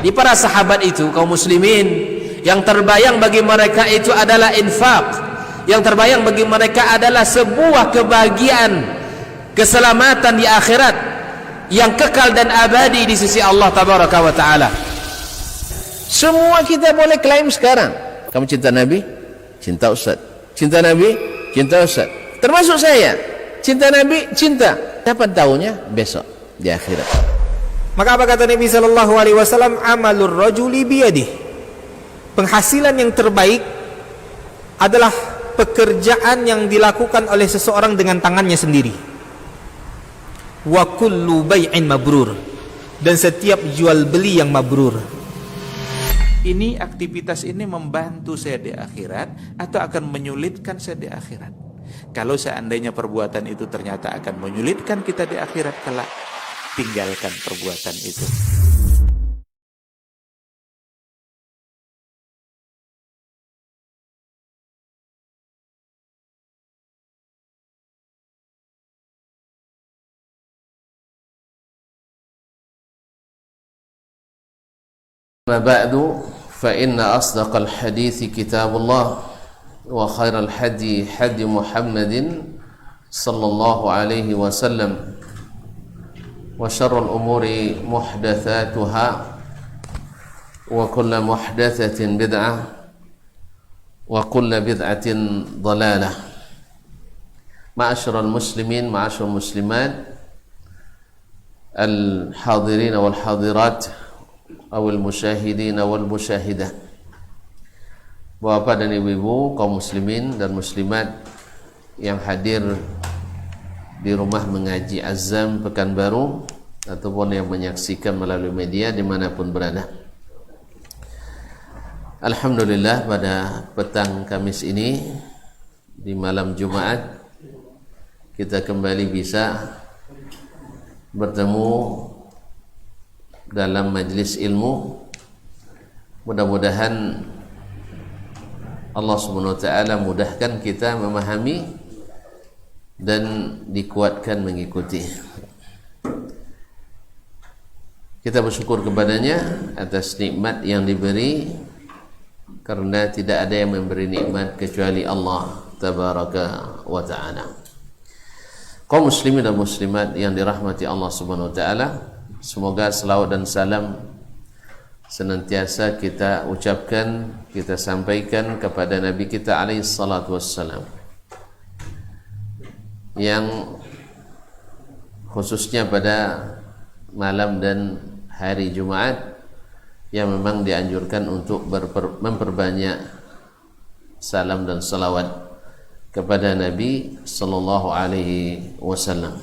Di para sahabat itu, kaum muslimin, yang terbayang bagi mereka itu adalah infak, yang terbayang bagi mereka adalah sebuah kebahagiaan, keselamatan di akhirat yang kekal dan abadi di sisi Allah tabaraka wa taala. Semua kita boleh klaim sekarang, kamu cinta Nabi, cinta Ustaz. Cinta Nabi, cinta Ustaz. Termasuk saya, cinta Nabi, cinta. Dapat tahunya besok di akhirat. Maka apa kata Nabi sallallahu alaihi wasallam? Amalur rajuli biyadihi. Penghasilan yang terbaik adalah pekerjaan yang dilakukan oleh seseorang dengan tangannya sendiri. Wa kullu bai'in mabrur. Dan setiap jual beli yang mabrur. Ini aktivitas ini membantu saya di akhirat atau akan menyulitkan saya di akhirat? Kalau seandainya perbuatan itu ternyata akan menyulitkan kita di akhirat kelak, tinggalkan perbuatan itu. ما بعد فإن أصدق الحديث كتاب الله وخير الحدي حدي محمد صلى الله عليه وسلم وشر الأمور محدثاتها وكل محدثة بدعة وكل بدعة ضلالة. معاشر المسلمين معاشر المسلمات الحاضرين والحاضرات awal musyahidin awal musyahidah, bapak dan ibu-ibu kaum muslimin dan muslimat yang hadir di rumah mengaji Azam Pekanbaru ataupun yang menyaksikan melalui media dimanapun berada. Alhamdulillah, pada petang Kamis ini di malam Jumat kita kembali bisa bertemu dalam majlis ilmu. Mudah-mudahan Allah Subhanahu wa taala mudahkan kita memahami dan dikuatkan mengikuti. Kita bersyukur kepadanya atas nikmat yang diberi, karena tidak ada yang memberi nikmat kecuali Allah tabaraka wa taala. Kaum muslimin dan muslimat yang dirahmati Allah Subhanahu wa taala, semoga selawat dan salam senantiasa kita ucapkan, kita sampaikan kepada Nabi kita alaihi salatu wassalam, yang khususnya pada malam dan hari Jumat yang memang dianjurkan untuk memperbanyak salam dan salawat kepada Nabi sallallahu alaihi wasallam.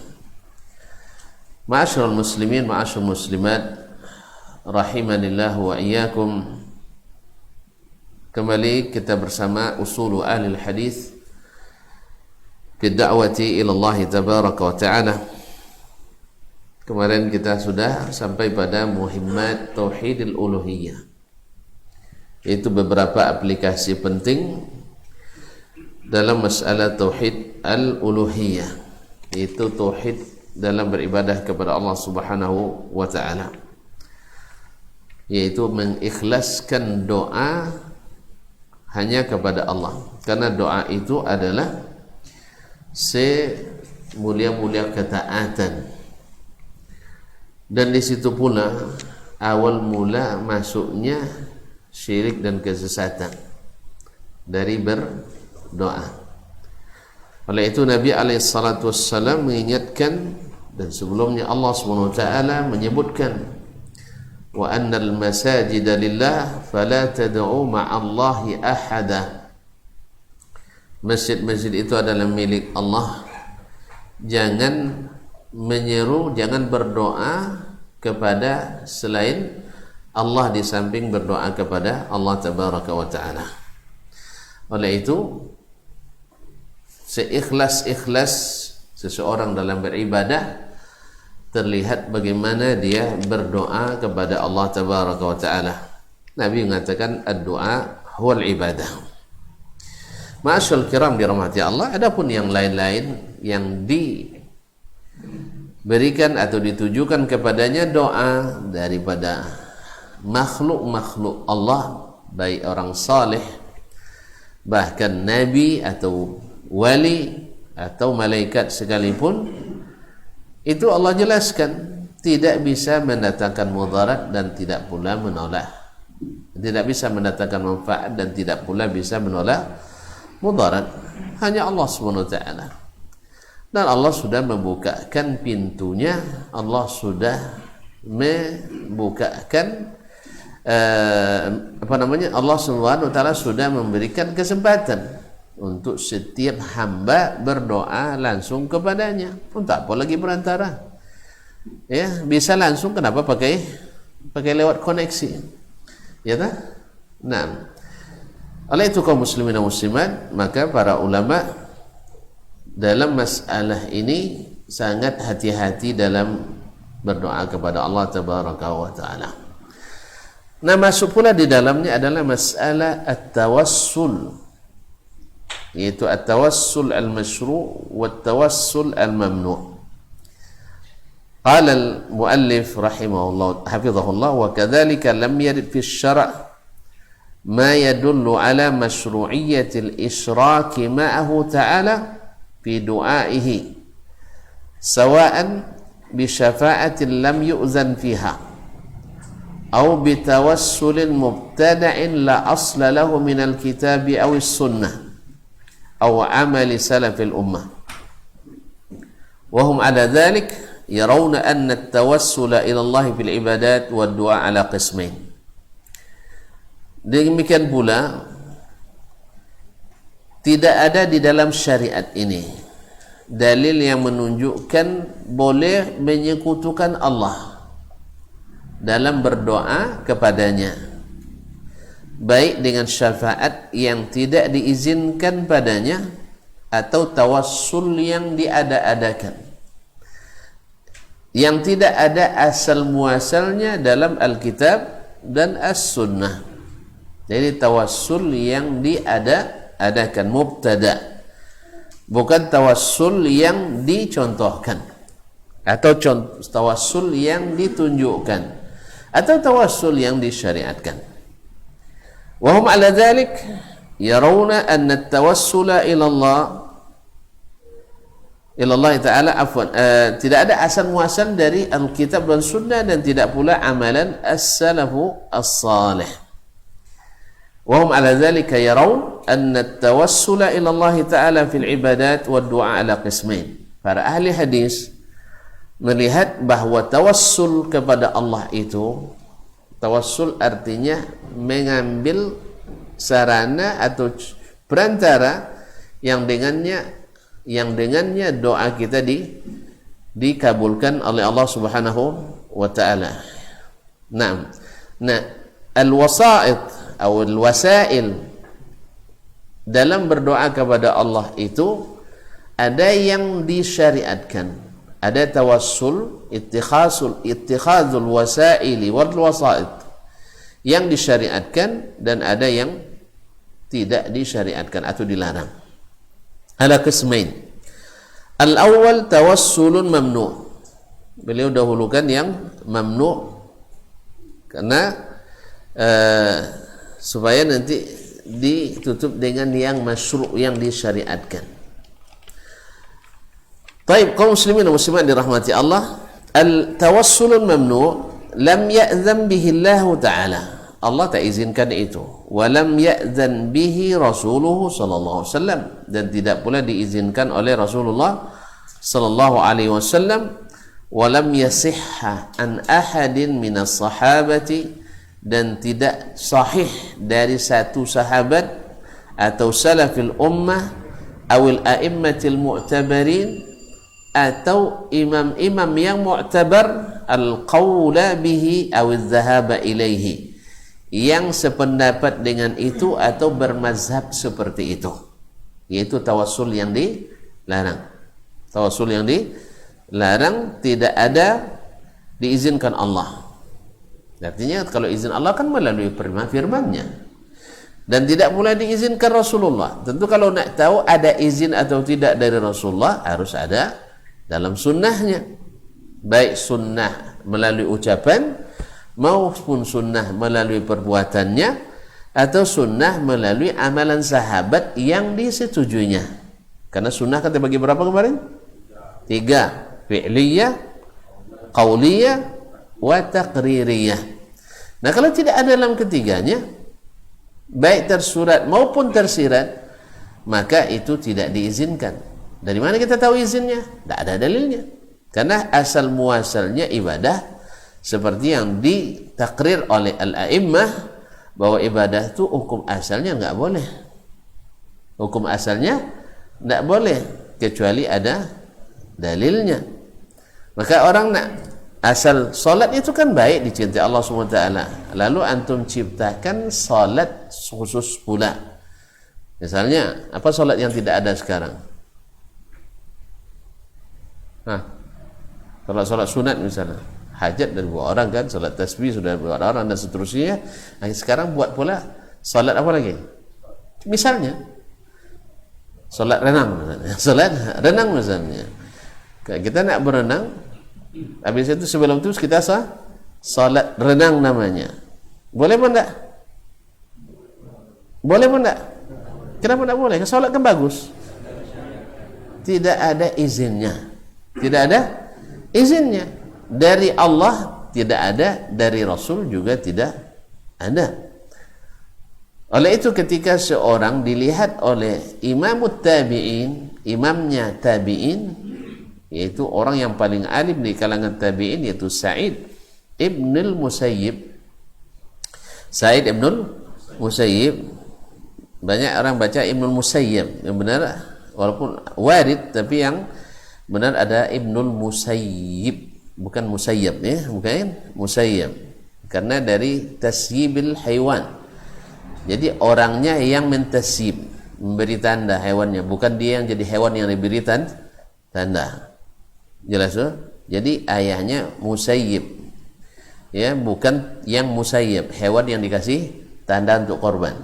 Ma'asyiral muslimin, ma'asyiral muslimat, rahimanillah wa iyyakum. Kembali kita bersama Usul Ahlul Hadis fi da'wati ila Allah tabaraka wa ta'ala. Kemarin kita sudah sampai pada muhimmat tauhidil uluhiyah, yaitu beberapa aplikasi penting dalam masalah tauhid al-uluhiyah, yaitu tauhid dalam beribadah kepada Allah Subhanahu wa taala, yaitu mengikhlaskan doa hanya kepada Allah, karena doa itu adalah semulia-mulia ketaatan, dan di situ pula awal mula masuknya syirik dan kesesatan dari berdoa. Oleh itu Nabi alaihissalatu wassalam mengingatkan, dan sebelumnya Allah SWT menyebutkan, wa annal masajida lillah fala tad'u ma'allahi ahada. Masjid-masjid itu adalah milik Allah, jangan menyeru, jangan berdoa kepada selain Allah di samping berdoa kepada Allah tabaraka wa ta'ala. Oleh itu seikhlas-ikhlas seseorang dalam beribadah terlihat bagaimana dia berdoa kepada Allah tabaraka wa ta'ala. Nabi mengatakan ad-du'a huwal ibadah. Ma'asyal kiram dirahmati Allah, adapun yang lain-lain yang diberikan atau ditujukan kepadanya doa daripada makhluk-makhluk Allah, baik orang saleh, bahkan nabi atau wali atau malaikat sekalipun, itu Allah jelaskan tidak bisa mendatangkan mudarat dan tidak pula menolak, tidak bisa mendatangkan manfaat dan tidak pula bisa menolak mudarat. Hanya Allah SWT. Dan Allah sudah membukakan pintunya, Allah sudah membukakan Allah SWT sudah memberikan kesempatan untuk setiap hamba berdoa langsung kepadanya. Untuk apa lagi perantara? Ya, bisa langsung, kenapa pakai lewat koneksi? Ya tak? Nah, oleh itu kaum muslimin dan muslimat, maka para ulama dalam masalah ini sangat hati-hati dalam berdoa kepada Allah Tabaraka wa Ta'ala. Nah, masuk pula di dalamnya adalah masalah at-tawassul, yaitu at-tawassul al-masyru' wa at-tawassul al-mamnu'. قال المؤلف رحمه الله حفظه الله وكذلك لم يرد في الشرع ما يدل على مشروعية الإشراك معه تعالى في دعائه سواء بشفاعة لم يؤذن فيها أو بتوسل مبتدع لا أصل له من الكتاب أو السنة أو عمل سلف الأمة وهم على ذلك يرون أن التوسل إلى الله في العبادات والدعاء على قسمين. Demikian pula tidak ada di dalam syariat ini dalil yang menunjukkan boleh menyekutukan Allah dalam berdoa kepadanya, baik dengan syafaat yang tidak diizinkan padanya atau tawassul yang diada-adakan, yang tidak ada asal muasalnya dalam Alkitab dan As-Sunnah. Jadi tawassul yang diada-adakan, mubtada, bukan tawassul yang dicontohkan atau tawassul yang ditunjukkan atau tawassul yang disyariatkan. Wa hum ala dzalik yarawna anna at-tawassula ila Allah Ta'ala tidak ada asal muasal dari Alkitab dan Sunnah dan tidak pula amalan as-salafu as-salih. Wa hum ala dhalika yarawun anna at-tawassula ila Allah Ta'ala fil ibadat wa du'a ala qismain. Para ahli hadis melihat bahwa tawassul kepada Allah itu, tawassul artinya mengambil sarana atau perantara yang dengannya doa kita dikabulkan oleh Allah Subhanahu wa Ta'ala. Nah, al-wasa'id atau al-wasail dalam berdoa kepada Allah itu ada yang disyariatkan, ada tawassul, ittikhazul wasaili wal wasa'id yang disyariatkan dan ada yang tidak disyariatkan atau dilarang. Ala qismain. Al-awwal tawassulun mamnu'. Beliau dahulukan yang mamnu' karena supaya nanti ditutup dengan yang masyru', yang disyariatkan. Baik, kaum muslimin dan muslimat dirahmati Allah, al-tawassulun mamnu' lam ya'zam bihi Allah Ta'ala. Allah tak izinkan itu. Walam ya'zan bihi Rasuluhu sallallahu alaihi wasallam, dan tidak pula diizinkan oleh Rasulullah sallallahu alaihi wasallam. Walam yasihha an ahadin minas sahabati, dan tidak sahih dari satu sahabat atau salafil ummah awil a'immatil mu'tabarin, atau imam-imam yang mu'tabar, al-qawla bihi awil dhahaba ilaihi, yang sependapat dengan itu atau bermazhab seperti itu, yaitu tawassul yang dilarang. Tawassul yang dilarang tidak ada diizinkan Allah. Artinya kalau izin Allah kan melalui firman-nya, dan tidak pula diizinkan Rasulullah. Tentu kalau nak tahu ada izin atau tidak dari Rasulullah, harus ada dalam sunnahnya, baik sunnah melalui ucapan maupun sunnah melalui perbuatannya atau sunnah melalui amalan sahabat yang disetujuinya. Karena sunnah kan terbagi berapa kemarin? 3, fi'liyah, qauliyah, wa taqririyah. Nah, kalau tidak ada dalam ketiganya, baik tersurat maupun tersirat, maka itu tidak diizinkan. Dari mana kita tahu izinnya? Tidak ada dalilnya. Karena asal muasalnya ibadah seperti yang ditakrir oleh al-a'immah, bahwa ibadah itu hukum asalnya nggak boleh. Hukum asalnya nggak boleh kecuali ada dalilnya. Maka orang nak asal solat itu kan baik, dicintai Allah SWT. Lalu antum ciptakan solat khusus pula. Misalnya, apa solat yang tidak ada sekarang? Solat sunat misalnya, hajat dari dua orang kan, solat tasbih sudah dua orang dan seterusnya. Nah, sekarang buat pula solat apa lagi? Misalnya, solat renang misalnya. Solat renang misalnya. Kita nak berenang, habis itu sebelum itu kita salat renang namanya. Boleh pun enggak? Boleh pun enggak? Kenapa enggak boleh? Salat kan bagus. Tidak ada izinnya. Tidak ada izinnya. Dari Allah tidak ada, dari Rasul juga tidak ada. Oleh itu ketika seorang dilihat oleh imamut tabi'in, imamnya tabi'in, yaitu orang yang paling alim di kalangan tabi'in, yaitu Sa'id ibnul Musayyib. Sa'id ibnul Musayyib, banyak orang baca ibnul Musayyib, yang benar walaupun warid, tapi yang benar ada ibnul Musayyib, bukan Musayyib ya, bukan Musayyib, karena dari tasyibil haywan. Jadi orangnya yang mentasyib, memberi tanda hewannya, bukan dia yang jadi hewan yang diberi tanda. Jelas tuh? Jadi ayahnya Musayyib, ya, bukan yang Musayyib, hewan yang dikasih tanda untuk korban,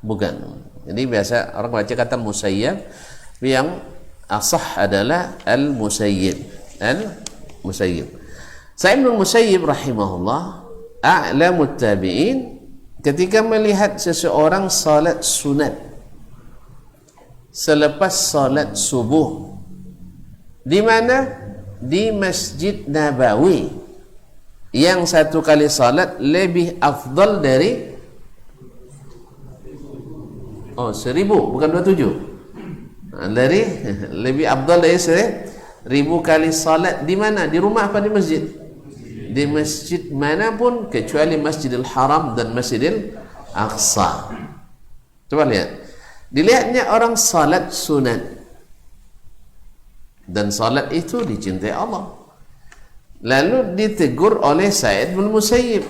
bukan. Jadi biasa orang baca kata Musayyib, yang asah adalah al-Musayyib, al-Musayyib. Sa'id bin Musayyib rahimahullah, a'lamut tabi'in, ketika melihat seseorang salat sunat selepas salat subuh, di mana? Di Masjid Nabawi, yang satu kali salat lebih afdal dari 1000, bukan 27. Dari lebih afdal dari 1000 kali salat. Di mana? Di rumah apa di masjid? Di masjid manapun kecuali Masjidil Haram dan Masjidil Aqsa. Coba lihat. Dilihatnya orang salat sunat, dan salat itu dicintai Allah. Lalu ditegur oleh Sa'id bin Musayyib,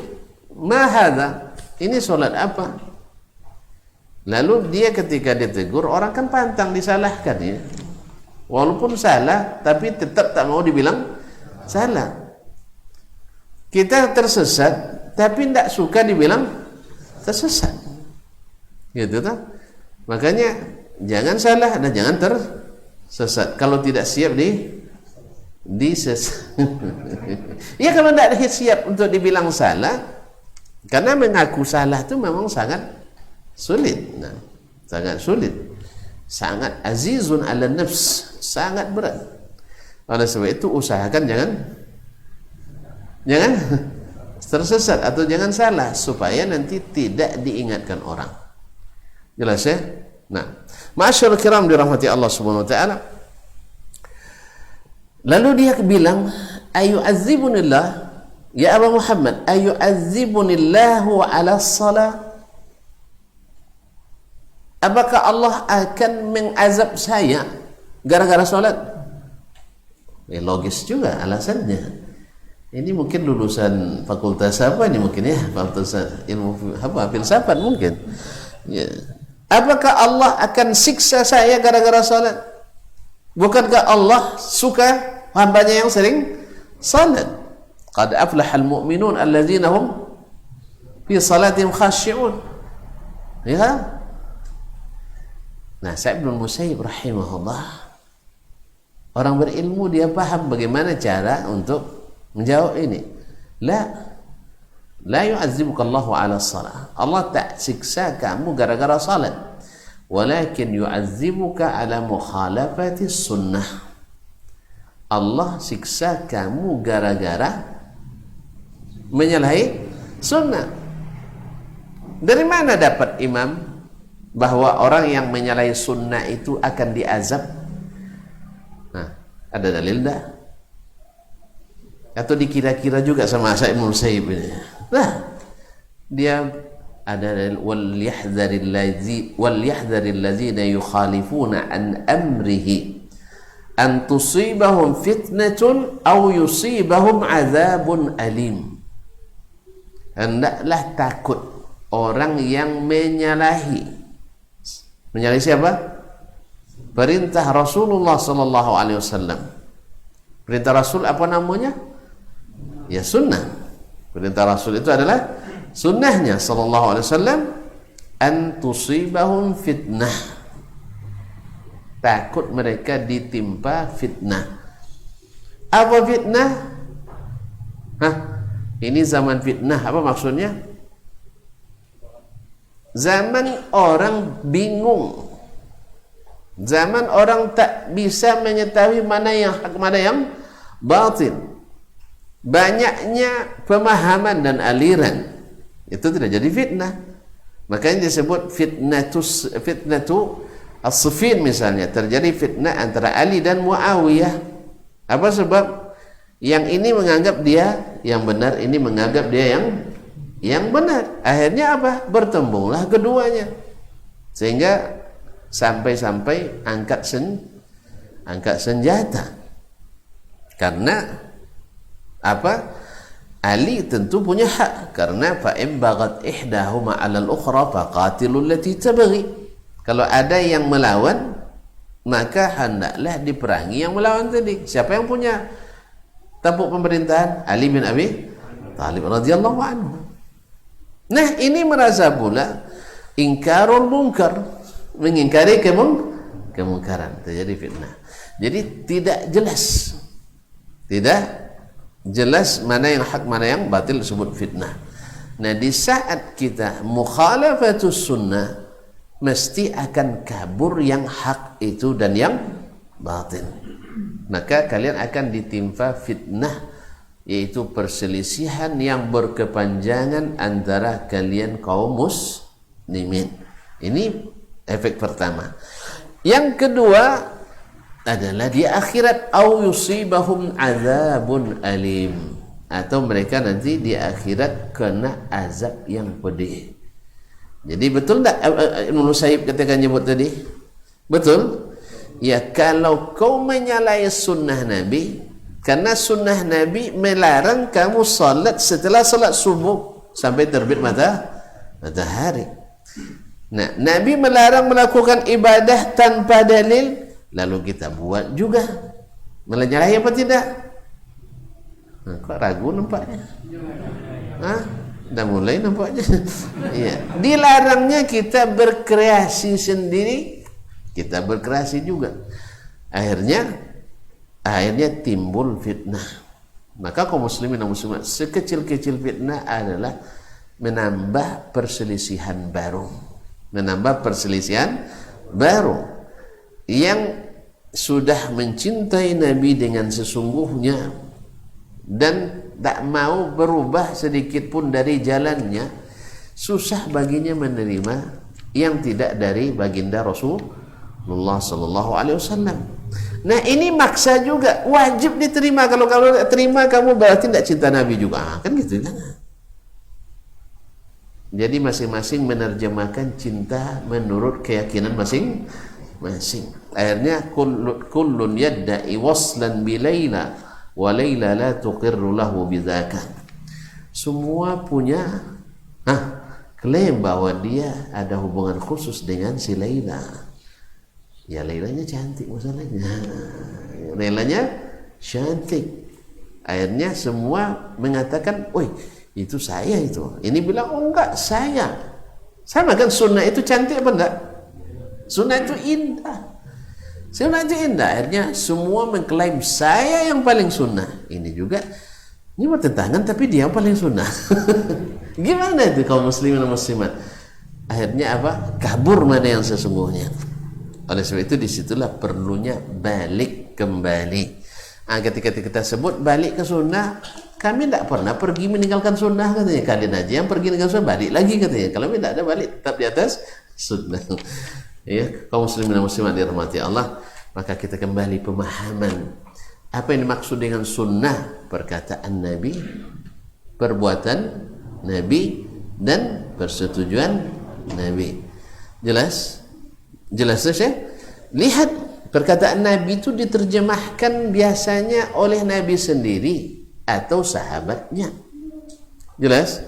"Ma hadha?" Ini salat apa? Lalu dia ketika ditegur, orang kan pantang disalahkan ya. Walaupun salah, tapi tetap tak mau dibilang salah. Kita tersesat, tapi tidak suka dibilang tersesat. Gitu kan? Makanya jangan salah dan jangan tersesat. Kalau tidak siap disesat. Ya, kalau tidak siap untuk dibilang salah, karena mengaku salah itu memang sangat sulit. Nah, sangat sulit. Sangat azizun ala nafs, sangat berat. Oleh sebab itu usahakan jangan tersesat atau jangan salah, supaya nanti tidak diingatkan orang. Jelas ya? Nah, ma'asyarul kiram dirahmati Allah Subhanahu wa taala. Lalu dia bilang, "Ayu'adzibunillah ya Aba Muhammad, ayu'adzibunillahu ala shalah?" Apakah Allah akan mengazab saya gara-gara salat? Logis juga alasannya. Ini mungkin lulusan fakultas apa ini mungkin ya, fakultas ilmu apa, filsafat mungkin. Ya. Apakah Allah akan siksa saya gara-gara salat? Bukankah Allah suka hambanya yang sering salat? Qad aflahal mu'minun alladzina hum fi salatihim khashi'un. Ya. Nah, Sa'id bin Musayyib rahimahullah, orang berilmu, dia paham bagaimana cara untuk menjawab ini. La, La yu'azzibuka Allahu 'ala shalah. Allah tak siksa kamu gara-gara salat. Walakin yu'azzibuka 'ala mukhalafati sunnah. Allah siksa kamu gara-gara menyalahi sunnah. Dari mana dapat imam bahwa orang yang menyalahi sunnah itu akan diazab? Nah, ada dalil dah? Atau dikira-kira juga sama Sa'id bin Musayyib ini? Nah, dia ada dalil wal yahdharil ladzina yukhalifuna an amrihi an tusibahum fitnatun aw yusibahum adzabun alim. Hendaklah takut orang yang menyalahi siapa? Perintah Rasulullah sallallahu alaihi wasallam. Perintah Rasul apa namanya? Ya sunnah. Perintah Rasul itu adalah sunnahnya sallallahu alaihi wasallam, an tusibahum fitnah. Takut mereka ditimpa fitnah. Apa fitnah? Ini zaman fitnah, apa maksudnya? Zaman orang bingung, zaman orang tak bisa mengetahui mana yang hak, mana yang batil. Banyaknya pemahaman dan aliran, itu tidak jadi fitnah. Makanya disebut fitnatu as-Siffin misalnya, terjadi fitnah antara Ali dan Muawiyah. Apa sebab? Yang ini menganggap dia yang benar, ini menganggap dia yang benar. Akhirnya apa? Bertembunglah keduanya, sehingga sampai angkat senjata. Karena apa? Ali tentu punya hak, karena fa in baghat ihdahuma 'ala al-ukhra faqatilul lati tabghi. Kalau ada yang melawan, maka hendaklah diperangi yang melawan tadi. Siapa yang punya tampuk pemerintahan? Ali bin Abi Thalib radhiyallahu anhu. Nah, ini merasa pula ingkarul munkar, mengingkari kemungkaran, terjadi fitnah. Jadi tidak jelas mana yang hak, mana yang batil, disebut fitnah. Nah, di saat kita mukhalafatus sunnah, mesti akan kabur yang hak itu dan yang batil. Maka kalian akan ditimpa fitnah, yaitu perselisihan yang berkepanjangan antara kalian kaum muslimin. Ini efek pertama. Yang kedua adalah di akhirat, au yusibahum adzabun alim, atau mereka nanti di akhirat kena azab yang pedih. Jadi betul tak Ibnu Musayyib ketika nyebut tadi? Betul? Ya, kalau kau menyalahi sunnah Nabi, karena sunnah Nabi melarang kamu salat setelah salat subuh sampai terbit matahari. Nah, Nabi melarang melakukan ibadah tanpa dalil, lalu kita buat juga. Menyalahi apa tidak? Nah, kok ragu nampaknya? Dah mulai nampaknya. Ya. Dilarangnya kita berkreasi sendiri, kita berkreasi juga. Akhirnya timbul fitnah. Maka kaum muslimin dan muslimat, sekecil-kecil fitnah adalah menambah perselisihan baru. Yang sudah mencintai Nabi dengan sesungguhnya dan tak mau berubah sedikit pun dari jalannya, susah baginya menerima yang tidak dari baginda Rasulullah sallallahu alaihi wasallam. Nah, ini maksa juga, wajib diterima. Kalau tidak terima, kamu berarti tidak cinta Nabi juga. Kan gitu kan? Jadi masing-masing menerjemahkan cinta menurut keyakinan masing-masing. Akhirnya kullun yadda'i waslan bi Laila wa Laila la tuqirru lahu bidzaka. Semua punya klaim bahwa dia ada hubungan khusus dengan si Laila. Ya, Lailanya cantik masalahnya. Lailanya cantik. Akhirnya semua mengatakan, "Woi, itu saya itu." Ini bilang, "Oh enggak, saya." Sama kan, sunnah itu cantik apa enggak? Sunnah itu indah. Sunnah itu indah. Akhirnya semua mengklaim saya yang paling sunnah. Ini juga Ini bertentangan tapi dia paling sunnah. Gimana itu kaum muslimin dan muslimat? Akhirnya apa? Kabur mana yang sesungguhnya. Oleh sebab itu disitulah perlunya balik kembali. Ketika kita sebut balik ke sunnah, kami tidak pernah pergi meninggalkan sunnah katanya. Kalian aja yang pergi meninggalkan sunnah, balik lagi katanya. Kalau tidak ada balik, tetap di atas sunnah. Ya, kaum muslimin dan muslimat dirahmati Allah, maka kita kembali pemahaman apa yang dimaksud dengan sunnah. Perkataan Nabi, perbuatan Nabi, dan persetujuan Nabi. Jelas? Jelas saja. Lihat, perkataan Nabi itu diterjemahkan biasanya oleh Nabi sendiri atau sahabatnya. Jelas?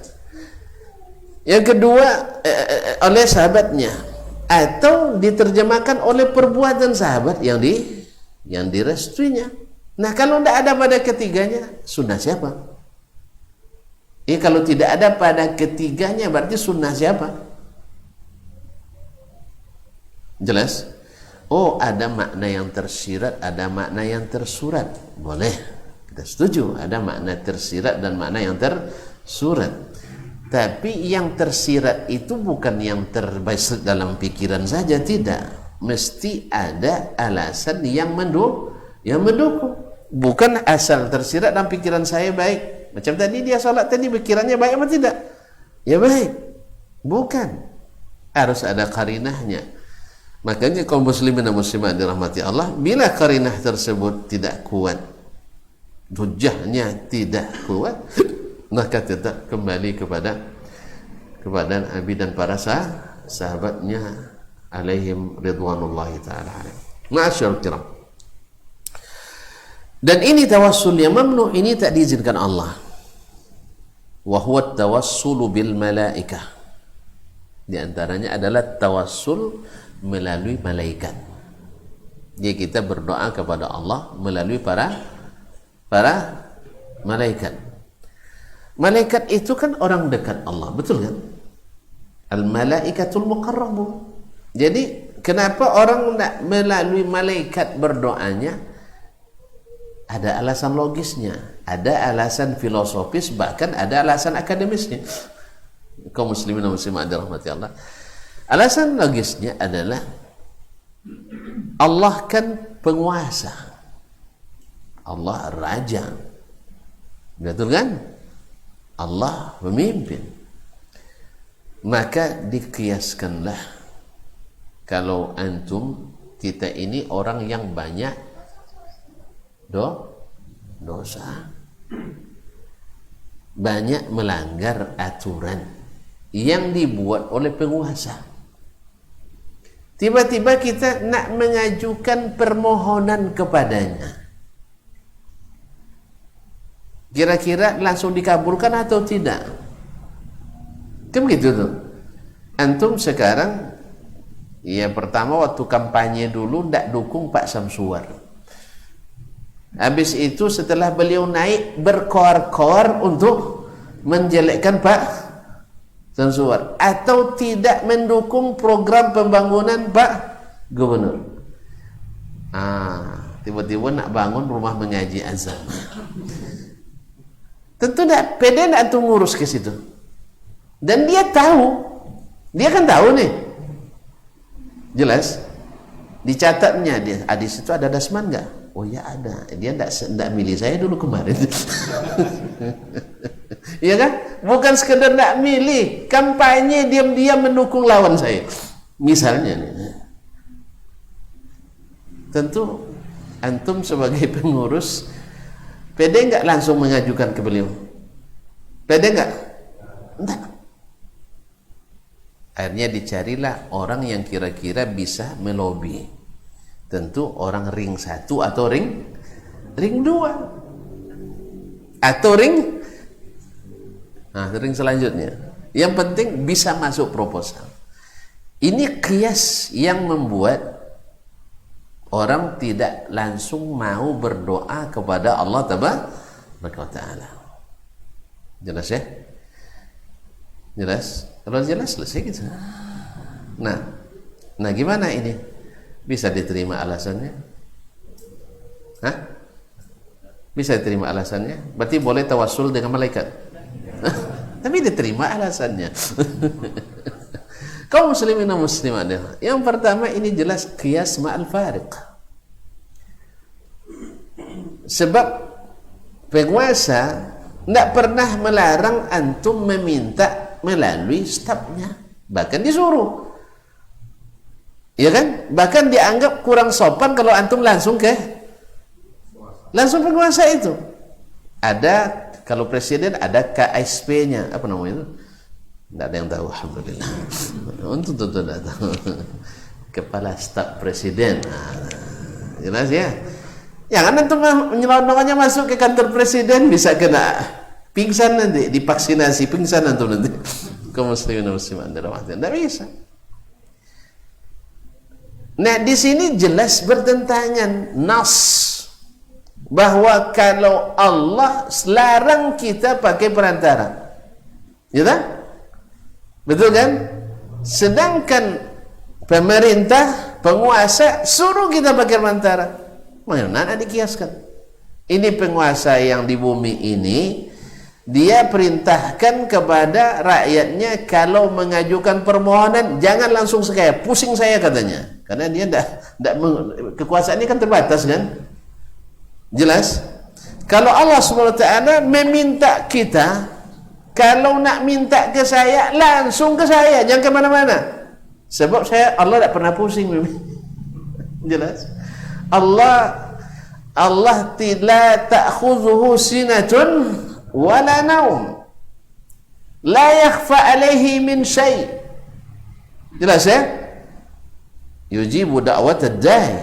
Yang kedua, oleh sahabatnya, atau diterjemahkan oleh perbuatan sahabat yang direstuinya. Nah, kalau tidak ada pada ketiganya, sunnah siapa? Kalau tidak ada pada ketiganya, berarti sunnah siapa? Jelas? Oh, ada makna yang tersirat, ada makna yang tersurat. Boleh, kita setuju. Ada makna tersirat dan makna yang tersurat. Tapi yang tersirat itu bukan yang terbaik dalam pikiran saja, tidak. Mesti ada alasan yang mendukung. Bukan asal tersirat dalam pikiran saya baik. Macam tadi dia sholat tadi, pikirannya baik apa tidak? Ya baik. Bukan. Harus ada qarinahnya. Makanya kaum muslimin dan muslimat dirahmati Allah, bila qarinah tersebut tidak kuat, hujahnya tidak kuat, maka tetap kembali kepada Nabi dan para sahabatnya alaihim ridwanullahi ta'ala alaihim. Ma'asyarul kiram. Dan ini tawassul yang mamnu, ini tak diizinkan Allah. Wa huwa tawassulu bil malaikah. Di antaranya adalah tawassul melalui malaikat. Jadi kita berdoa kepada Allah melalui para malaikat. Malaikat itu kan orang dekat Allah, betul kan? Al malaikatul muqarrabun. Jadi kenapa orang nak melalui malaikat berdoanya? Ada alasan logisnya, ada alasan filosofis, bahkan ada alasan akademisnya. Kaum muslimin dan muslimat dirahmati Allah. Alasan logisnya adalah Allah kan penguasa, Allah raja, betul kan? Allah pemimpin. Maka dikiaskanlah, kalau antum, kita ini orang yang banyak dosa, banyak melanggar aturan yang dibuat oleh penguasa. Tiba-tiba kita nak mengajukan permohonan kepadanya, kira-kira langsung dikabulkan atau tidak? Kan begitu tuh. Antum sekarang, ya pertama waktu kampanye dulu ndak dukung Pak Samsuar. Habis itu setelah beliau naik berkoar-koar untuk menjelekkan Pak Samsuar, atau tidak mendukung program pembangunan Pak Gubernur. Tiba-tiba nak bangun rumah mengaji azan. Tentu tak pede nak tuh ngurus ke situ. Dan dia tahu, dia kan tahu nih. Jelas dicatatnya dia, di situ ada dasman enggak? Oh ya ada. Dia tidak milih saya dulu kemarin. Iya kan? Bukan sekedar tidak milih, kampanye diam-diam mendukung lawan saya. Misalnya nih. Tentu antum sebagai pengurus pede enggak langsung mengajukan ke beliau? Pede enggak? Enggak. Akhirnya dicarilah orang yang kira-kira bisa melobi. Tentu orang ring 1 atau ring 2 atau ring selanjutnya. Yang penting bisa masuk proposal. Ini kias yang membuat orang tidak langsung mau berdoa kepada Allah Taala. Jelas ya? Jelas? Kalau jelas selesai gitu. Nah gimana ini? Bisa diterima alasannya? Bisa diterima alasannya, berarti boleh tawassul dengan malaikat. Tapi diterima alasannya. Kaum muslimin dan muslimat, yang pertama ini jelas qiyas ma'al fariq. Sebab penguasa tidak pernah melarang antum meminta melalui stafnya, bahkan disuruh, ya kan? Bahkan dianggap kurang sopan kalau antum langsung penguasa itu. Ada, kalau presiden ada KSP-nya, apa namanya itu? Tidak ada yang tahu, alhamdulillah. Untuk tentu tidak tahu. Kepala staf presiden. Jelas ya. Jangan antum menyelonongannya masuk ke kantor presiden, bisa kena pingsan nanti, divaksinasi pingsan antum nanti. Kaum muslimin dan muslimat dirahmati. Tidak bisa. Nah, di sini jelas bertentangan nas bahwa kalau Allah larang kita pakai perantara, ya kan? Betul kan? Sedangkan pemerintah, penguasa suruh kita pakai perantara. Mana dikiaskan? Ini penguasa yang di bumi ini, dia perintahkan kepada rakyatnya kalau mengajukan permohonan jangan langsung sekaya, pusing saya katanya, karena dia kekuasaan ini kan terbatas kan. Jelas? Kalau Allah SWT meminta kita, kalau nak minta ke saya, langsung ke saya, jangan kemana-mana. Sebab Allah tak pernah pusing. Jelas? Allah tidak ta'khudhuhu sinatun wala naum, la yakhfa alaihi min syai'. Jelas ya? Yujibu da'wat ad-da'i,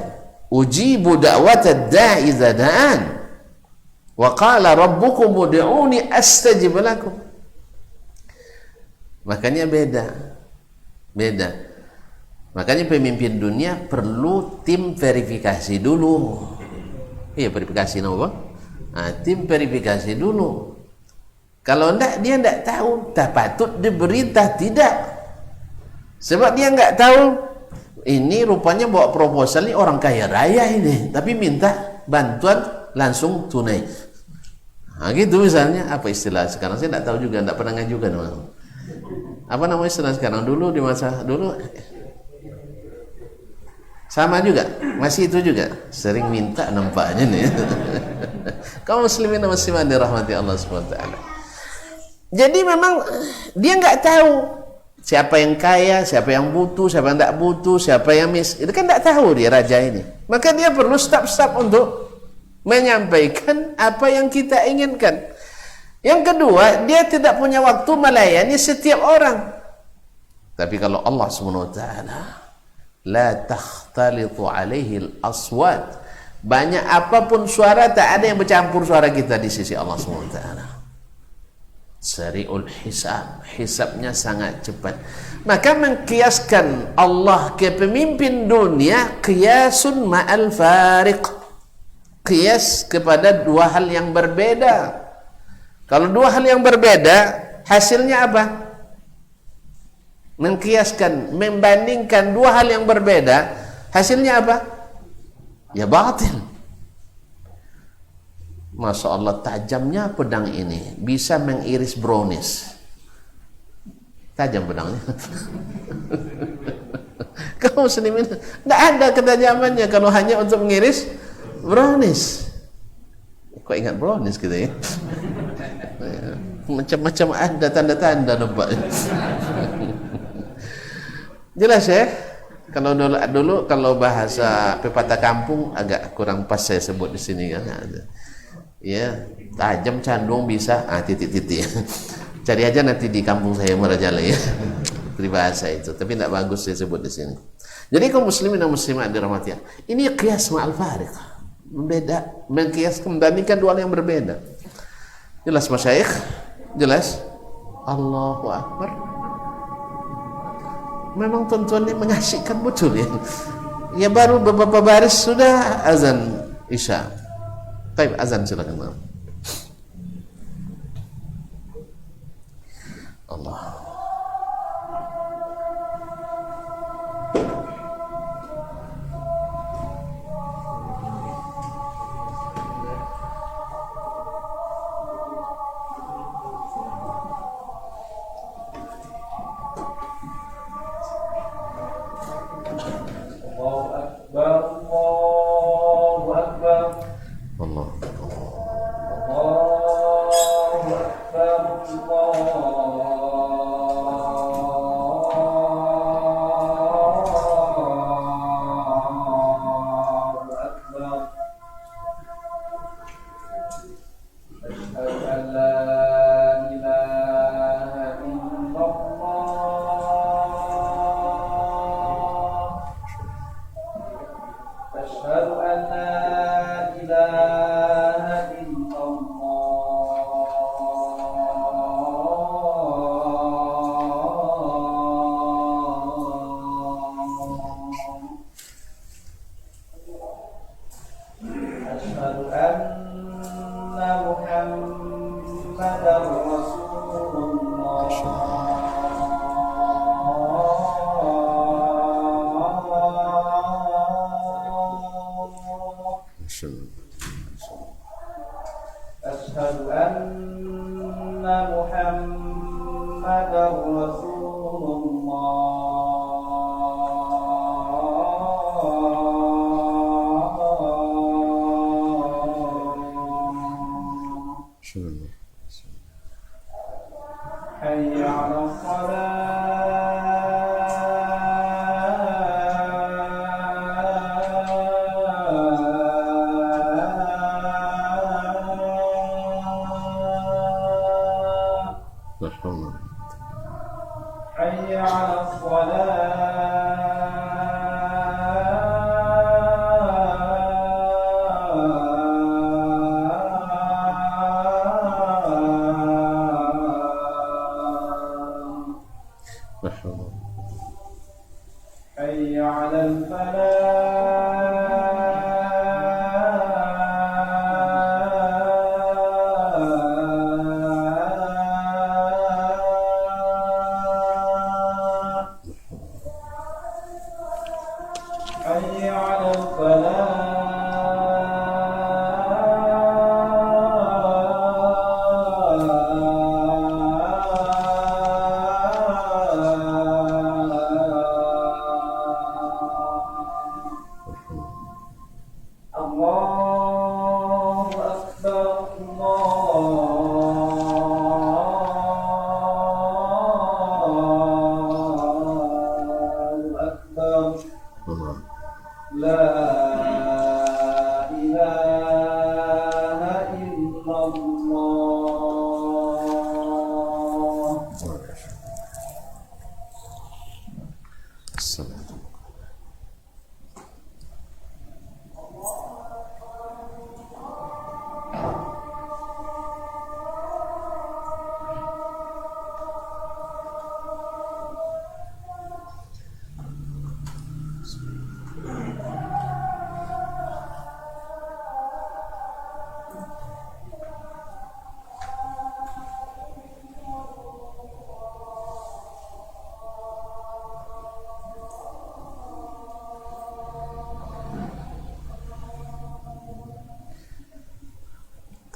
ujibu da'wat ad-da'i idza da'an, wa qala rabbukum ud'uni astajib lakum. Makanya beda. Makanya pemimpin dunia perlu tim verifikasi dulu. Iya, verifikasi apa? Nah, tim verifikasi dulu. Kalau enggak, dia enggak tahu, tak patut diberintah, tidak. Sebab dia enggak tahu, ini rupanya bawa proposal, ini orang kaya raya ini, tapi minta bantuan langsung tunai. Nah, gitu misalnya, apa istilah sekarang, saya enggak tahu juga, enggak pernah ngajukan. Apa namanya istilah sekarang? Dulu, di masa dulu, sama juga, masih itu juga, sering minta nampaknya nih. Kaum muslimin dan muslimat dirahmati Allah SWT. Jadi memang dia nggak tahu siapa yang kaya, siapa yang butuh, siapa yang tidak butuh, siapa yang miskin. Itu kan tidak tahu dia raja ini. Maka dia perlu staf-staf untuk menyampaikan apa yang kita inginkan. Yang kedua, dia tidak punya waktu melayani setiap orang. Tapi kalau Allah SWT, la takhtalitu alaihi al-aswat, banyak apapun suara, tak ada yang bercampur suara kita di sisi Allah SWT. Sari'ul hisab, hisabnya sangat cepat. Maka mengkiaskan Allah ke pemimpin dunia, qiyasun ma'al fariq, qiyas kepada dua hal yang berbeda. Kalau dua hal yang berbeda, hasilnya apa? Mengkiaskan, membandingkan dua hal yang berbeda, hasilnya apa? Ya batil. Masya Allah, tajamnya pedang ini bisa mengiris brownies. Tajam pedangnya. Kaum muslimin, tidak ada ketajamannya kalau hanya untuk mengiris brownies. Kok ingat brownies gitu ya? Macam-macam ada tanda-tanda nampak. Jelas ya? Kalau dulu kalau bahasa pepatah kampung agak kurang pas saya sebut di sini kan. Ya, tajam candung bisa titik-titik. Cari aja nanti di kampung saya Merajala ya. Peribahasa itu, tapi tidak bagus saya sebut di sini. Jadi kaum muslimin dan muslimat dirahmati Allah, ini qiyas ma'al fariq. Beda, mengkias membandingkan dua hal yang berbeda. Jelas masyayikh? Jelas? Allahu Akbar. Memang tontonnya mengasyikkan betul ya. Ya baru beberapa baris sudah azan Isya. Baik, azan silakan. Allah.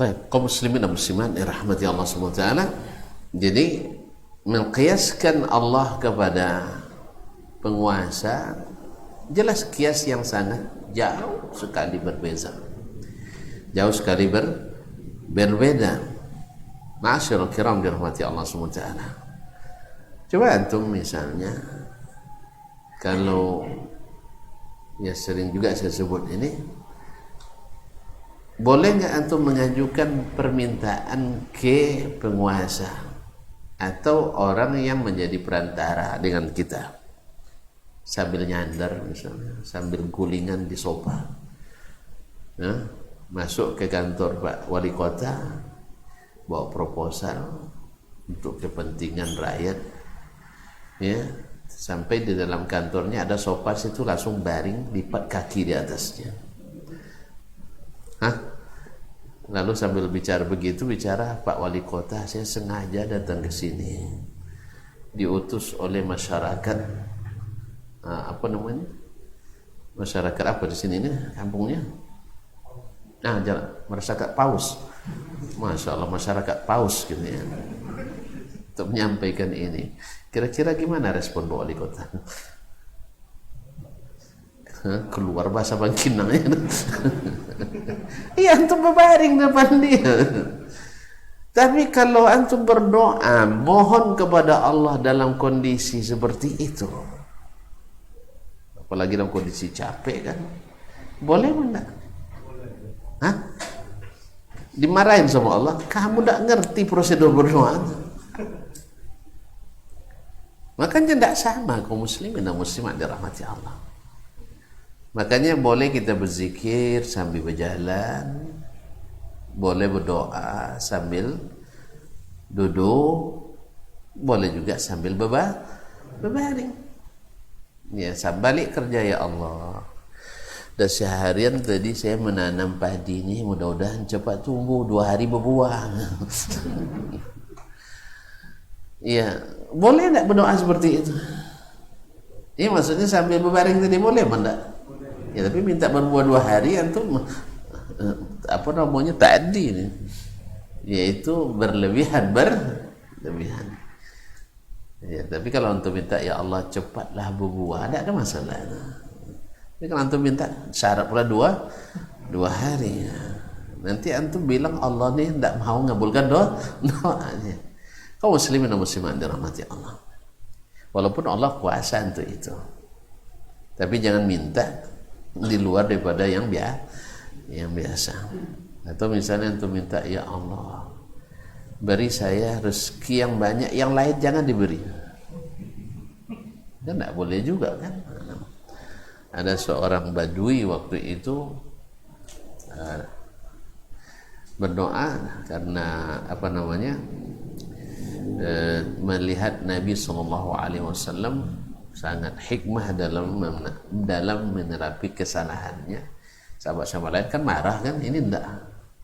Baik, kaum muslimin dan muslimat dirahmati Allah SWT. Jadi mengkiaskan Allah kepada penguasa jelas kias yang sangat jauh sekali berbeza, jauh sekali berbeda. Ma'asyiral kiram dirahmati Allah SWT. Coba antum misalnya, kalau ya sering juga saya sebut ini, boleh nggak antum mengajukan permintaan ke penguasa atau orang yang menjadi perantara dengan kita, sambil nyandar misalnya, sambil gulingan di sofa, nah, masuk ke kantor Pak Wali Kota, bawa proposal untuk kepentingan rakyat, ya, sampai di dalam kantornya ada sofa, situ langsung baring, lipat kaki di atasnya. Lalu sambil bicara begitu, bicara, Pak Wali Kota, saya sengaja datang ke sini, diutus oleh masyarakat, apa namanya? Masyarakat apa di sini ini kampungnya? Nah, masyarakat Paus. Masya Allah, masyarakat Paus gitu ya. Untuk menyampaikan ini. Kira-kira gimana respon Pak Wali Kota? Keluar bahasa Bangkinang ya. Iya, untuk berbaring depan dia. Tapi kalau antum berdoa, mohon kepada Allah dalam kondisi seperti itu, apalagi dalam kondisi capek kan, boleh enggak? Hah? Dimarahin sama Allah, kamu enggak ngerti prosedur berdoa. Makanya tidak sama kaum muslimin dan muslimat dirahmati Allah. Makanya boleh kita berzikir sambil berjalan, boleh berdoa sambil duduk, boleh juga sambil berbaring. Ya, saya balik kerja ya Allah. Dan seharian tadi saya menanam padi ini, mudah-mudahan cepat tumbuh, 2 hari berbuah. Ya, boleh tidak berdoa seperti itu? Ya, maksudnya sambil berbaring tadi boleh enggak? Ya, tapi minta berbuah 2 hari antum apa namanya tadi ini, yaitu berlebihan. Ya, tapi kalau antum minta ya Allah cepatlah berbuah, tidak ada masalah. Tapi kalau antum minta syarat pula 2 hari, nanti antum bilang Allah ni tidak mau ngabulkan doanya. Kaum muslimin dan muslimat dirahmati Allah, walaupun Allah kuasa untuk itu, tapi jangan minta di luar daripada yang biasa. Atau misalnya antum minta ya Allah beri saya rezeki yang banyak, yang lain jangan diberi, kan tidak boleh juga kan. Ada seorang badui waktu itu berdoa karena melihat Nabi SAW sangat hikmah dalam menerapi kesalahannya. Sahabat-sahabat lain kan marah kan, ini enggak.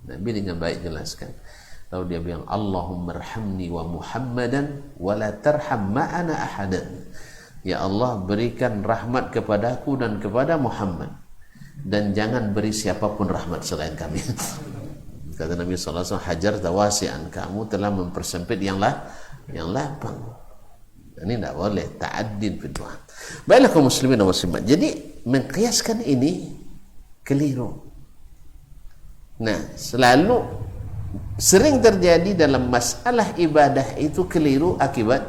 Nabi dengan baik jelaskan. Lalu dia bilang, Allahumma arhamni wa Muhammadan wa la tarham ma'ana ahadan. Ya Allah, berikan rahmat kepadaku dan kepada Muhammad, dan jangan beri siapapun rahmat selain kami. Kata Nabi SAW, hajar tawasi'an, kamu telah mempersempit yang lapang. Ini tidak boleh ta'addin fi doa. Baiklah kaum muslimin dan muslimat, jadi mengkiaskan ini keliru. Nah, sering terjadi dalam masalah ibadah itu keliru akibat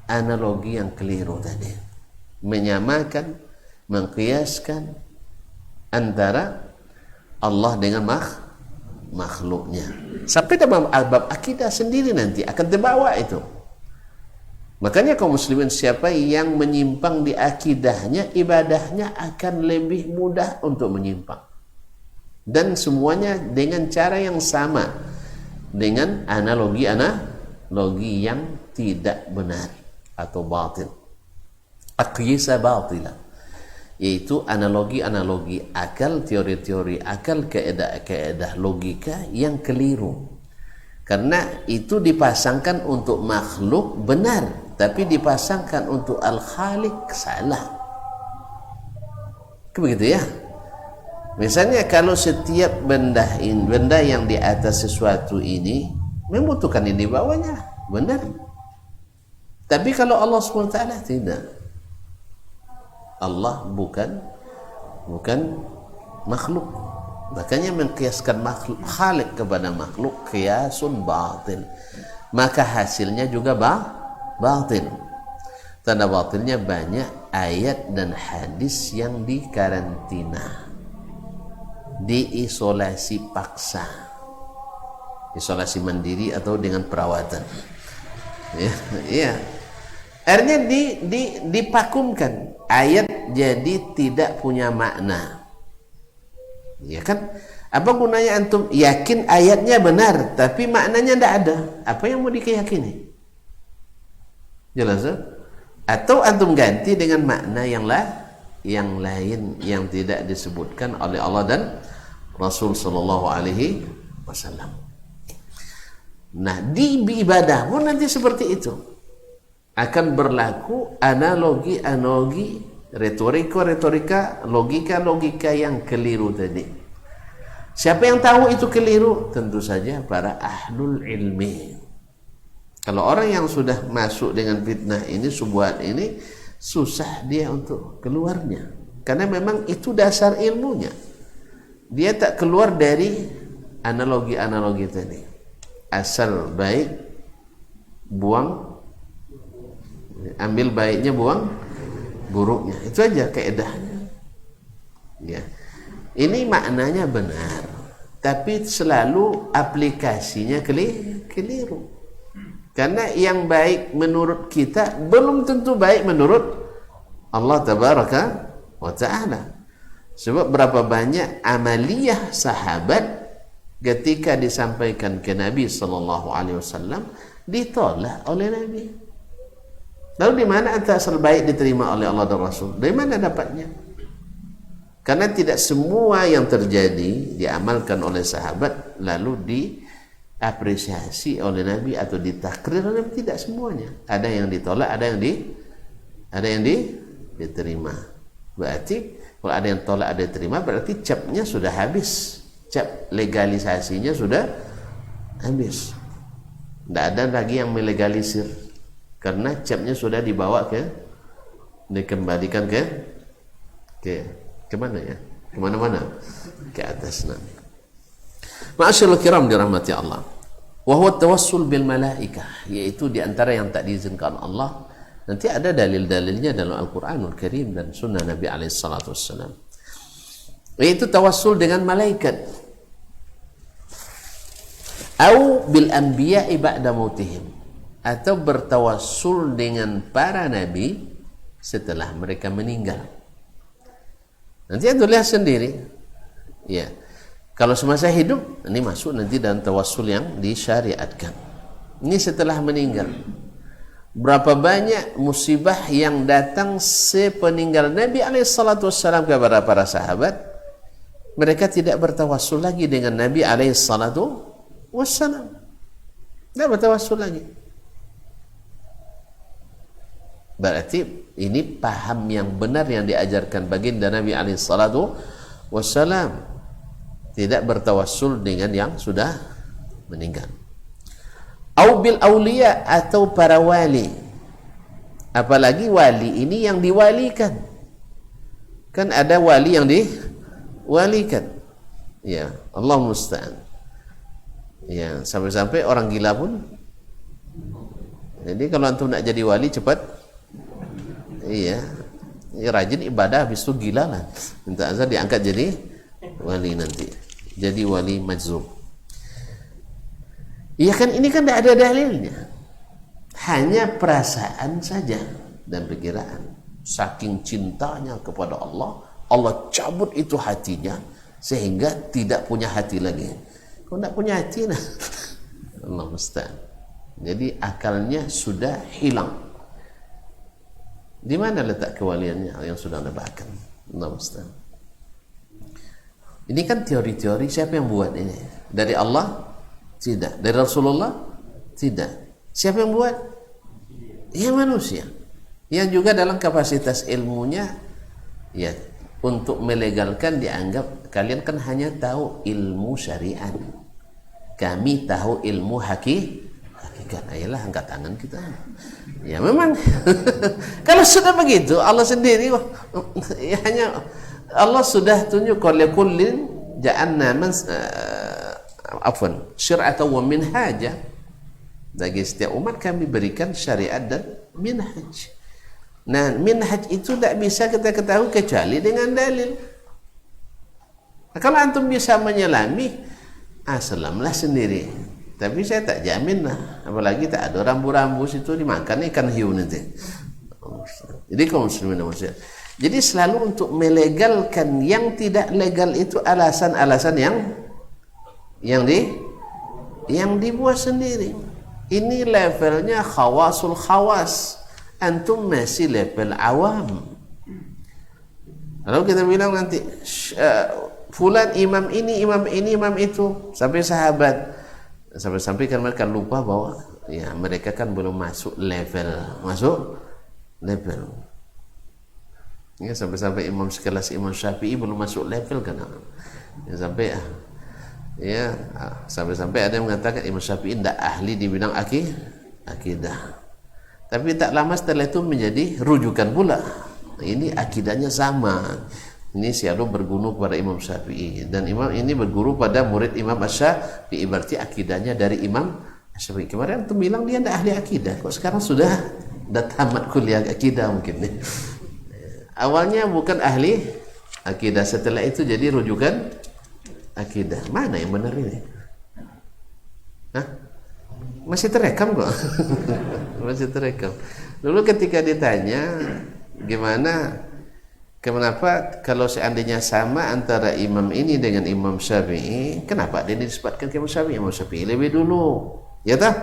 analogi yang keliru tadi, menyamakan, mengkiaskan antara Allah dengan makhluknya. Sampai dalam bab akidah sendiri nanti akan terbawa itu. Makanya kaum muslimin, siapa yang menyimpang di akidahnya, ibadahnya akan lebih mudah untuk menyimpang. Dan semuanya dengan cara yang sama, dengan analogi yang tidak benar atau batil. Aqyisa batila, yaitu analogi-analogi akal, teori-teori akal, keedah-keedah logika yang keliru. Karena itu dipasangkan untuk makhluk benar, tapi dipasangkan untuk Al-Khaliq salah. Begitu ya. Misalnya kalau setiap benda yang di atas sesuatu ini membutuhkan ini bawahnya, benar. Tapi kalau Allah SWT tidak. Allah bukan makhluk. Makanya mengkiaskan makhluk khalik kepada makhluk kiasun batil, maka hasilnya juga batil. Tanda batilnya banyak ayat dan hadis yang dikarantina, diisolasi paksa, isolasi mandiri atau dengan perawatan. Ya. Akhirnya dipakumkan, ayat jadi tidak punya makna. Ya kan? Apa gunanya antum yakin ayatnya benar tapi maknanya tidak ada? Apa yang mau diyakini? Jelas? Atau antum ganti dengan makna yang lain yang tidak disebutkan oleh Allah dan Rasul sallallahu alaihi wasallam. Nah, di ibadah pun nanti seperti itu. Akan berlaku analogi, retorika, logika yang keliru tadi. Siapa yang tahu itu keliru? Tentu saja para ahlul ilmi. Kalau orang yang sudah masuk dengan fitnah ini, syubhat ini, susah dia untuk keluarnya. Karena memang itu dasar ilmunya. Dia tak keluar dari analogi-analogi tadi. Asal baik, buang, ambil baiknya, buang buruknya. Itu aja kaedahnya. Ya. Ini maknanya benar, tapi selalu aplikasinya keliru. Karena yang baik menurut kita belum tentu baik menurut Allah Tabaraka wa Ta'ala. Sebab berapa banyak amaliyah sahabat ketika disampaikan ke Nabi sallallahu alaihi wasallam ditolak oleh Nabi. Lalu di mana asal baik diterima oleh Allah dan Rasul? Dari mana dapatnya? Karena tidak semua yang terjadi diamalkan oleh sahabat lalu diapresiasi oleh Nabi atau ditakrir oleh Nabi. Tidak semuanya. Ada yang ditolak, ada yang diterima. Berarti kalau ada yang tolak, ada yang terima, berarti capnya sudah habis. Cap legalisasinya sudah habis. Tidak ada lagi yang melegalisir. Karena capnya sudah dibawa dikembalikan ke mana ya? Kemana-mana? Ke atas nanti. Ma'asyiral kiram dirahmati Allah. Wa huwa tawassul bil malaikah, yaitu di antara yang tak diizinkan Allah. Nanti ada dalil-dalilnya dalam Al-Quranul Karim dan Sunnah Nabi SAW. Yaitu tawassul dengan malaikat. Au bil anbiya'i ba'da mautihim. Atau bertawassul dengan para nabi setelah mereka meninggal. Nanti anda lihat sendiri. Ya. Kalau semasa hidup, ini masuk nanti dalam tawassul yang disyariatkan. Ini setelah meninggal. Berapa banyak musibah yang datang sepeninggal Nabi SAW kepada para sahabat, mereka tidak bertawassul lagi dengan Nabi SAW. Tidak bertawassul lagi. Berarti ini paham yang benar yang diajarkan baginda Nabi SAW, tidak bertawassul dengan yang sudah meninggal. Au bil auliya, atau para wali. Apalagi wali ini yang diwalikan. Kan ada wali yang diwalikan. Ya, Allah musta'an. Ya, sampai-sampai orang gila pun. Jadi kalau antum nak jadi wali cepat. Iya. Ya, rajin ibadah habis itu gila lah. Minta azan diangkat jadi wali nanti. Jadi wali majzub. Iya kan, ini kan tidak ada dalilnya, hanya perasaan saja dan pikiran. Saking cintanya kepada Allah, Allah cabut itu hatinya sehingga tidak punya hati lagi. Kalau tidak punya hati, nah, Allah musta'an. Jadi akalnya sudah hilang. Di mana letak kewaliannya yang sudah nebakkan? Allah musta'an. Ini kan teori-teori, siapa yang buat ini? Dari Allah? Tidak. Dari Rasulullah? Tidak. Siapa yang buat? Ya manusia. Yang juga dalam kapasitas ilmunya, ya, untuk melegalkan dianggap kalian kan hanya tahu ilmu syariat. Kami tahu ilmu hakikat. Ayolah angkat tangan kita. Ya memang. Kalau sudah begitu, Allah sendiri ya, hanya Allah sudah tunjuk kullin ja'alna syir'atan wa minhaja. Bagi setiap umat kami berikan syariat dan minhaj. Nah, minhaj itu tidak bisa kita ketahui kecuali dengan dalil. Nah, kalau antum bisa menyelami, selamlah sendiri. Tapi saya tak jamin lah. Apalagi tak ada rambu-rambu situ dimakan ikan hiu nanti. Jadi kaum muslimin dan muslimat, jadi selalu untuk melegalkan yang tidak legal itu alasan-alasan yang dibuat sendiri. Ini levelnya khawasul khawas. Antum masih level awam. Lalu kita bilang nanti fulan imam ini, imam itu, sampai sahabat, sampai kan mereka lupa bahwa ya mereka kan belum masuk level. Ya, sampai imam sekelas Imam Syafi'i belum masuk level kan. Ya, sampai ada yang mengatakan Imam Syafi'i tidak ahli di bidang akidah. Tapi tak lama setelah itu menjadi rujukan pula. Ini akidahnya sama. Ini selalu berguru kepada Imam Syafi'i, dan imam ini berguru pada murid Imam Syafi'i, berarti akidahnya dari Imam Syafi'i. Kemarin tuh bilang dia tidak ahli akidah, kok sekarang sudah tamat kuliah akidah mungkin nih. Awalnya bukan ahli akidah, setelah itu jadi rujukan akidah. Mana yang benar ini? Hah? Masih terekam kok. Masih terekam. Dulu ketika ditanya gimana, kenapa kalau seandainya sama antara imam ini dengan Imam Syafi'i, kenapa dia disebutkan ke Imam Syafi'i? Imam Syafi'i lebih dulu, ya tak?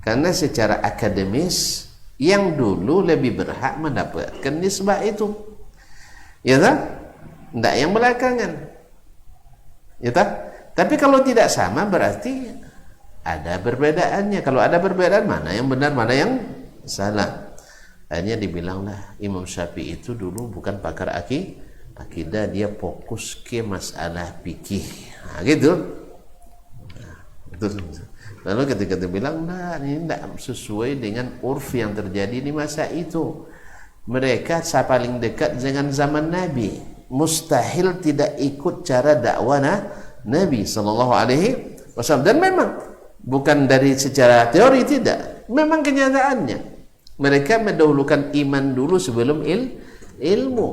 Karena secara akademis yang dulu lebih berhak mendapatkan nisbah itu, ya tak? Tidak yang belakangan, ya tak? Tapi kalau tidak sama berarti ada perbedaannya. Kalau ada perbedaan, mana yang benar, mana yang salah. Hanya dibilanglah Imam Syafi'i itu dulu bukan pakar akidah, dia fokus ke masalah fikih. Nah, gitu. Nah, itu. Lalu ketika dia bilang, nah ini tidak sesuai dengan urf yang terjadi di masa itu. Mereka paling dekat dengan zaman Nabi, mustahil tidak ikut cara dakwah Nabi Sallallahu Alaihi Wasallam. Dan memang bukan dari secara teori, tidak, memang kenyataannya. Mereka mendahulukan iman dulu sebelum ilmu.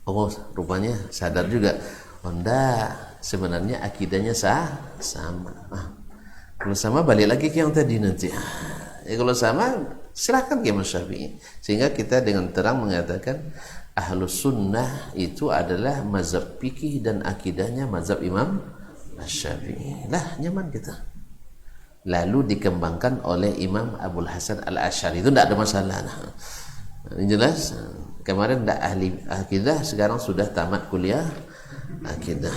Oh, rupanya sadar juga. Oh, enggak, sebenarnya akidahnya sama. Kalau sama balik lagi ke yang tadi nanti. Kalau sama silahkan ke Imam Syafi'i. Sehingga kita dengan terang mengatakan Ahlus Sunnah itu adalah mazhab fikih dan akidahnya mazhab Imam Syafi'i. Lah, nyaman kita. Lalu dikembangkan oleh Imam Abul Hasan Al-Asy'ari, itu tidak ada masalah. Ini jelas. Kemarin tidak ahli akidah, sekarang sudah tamat kuliah akidah.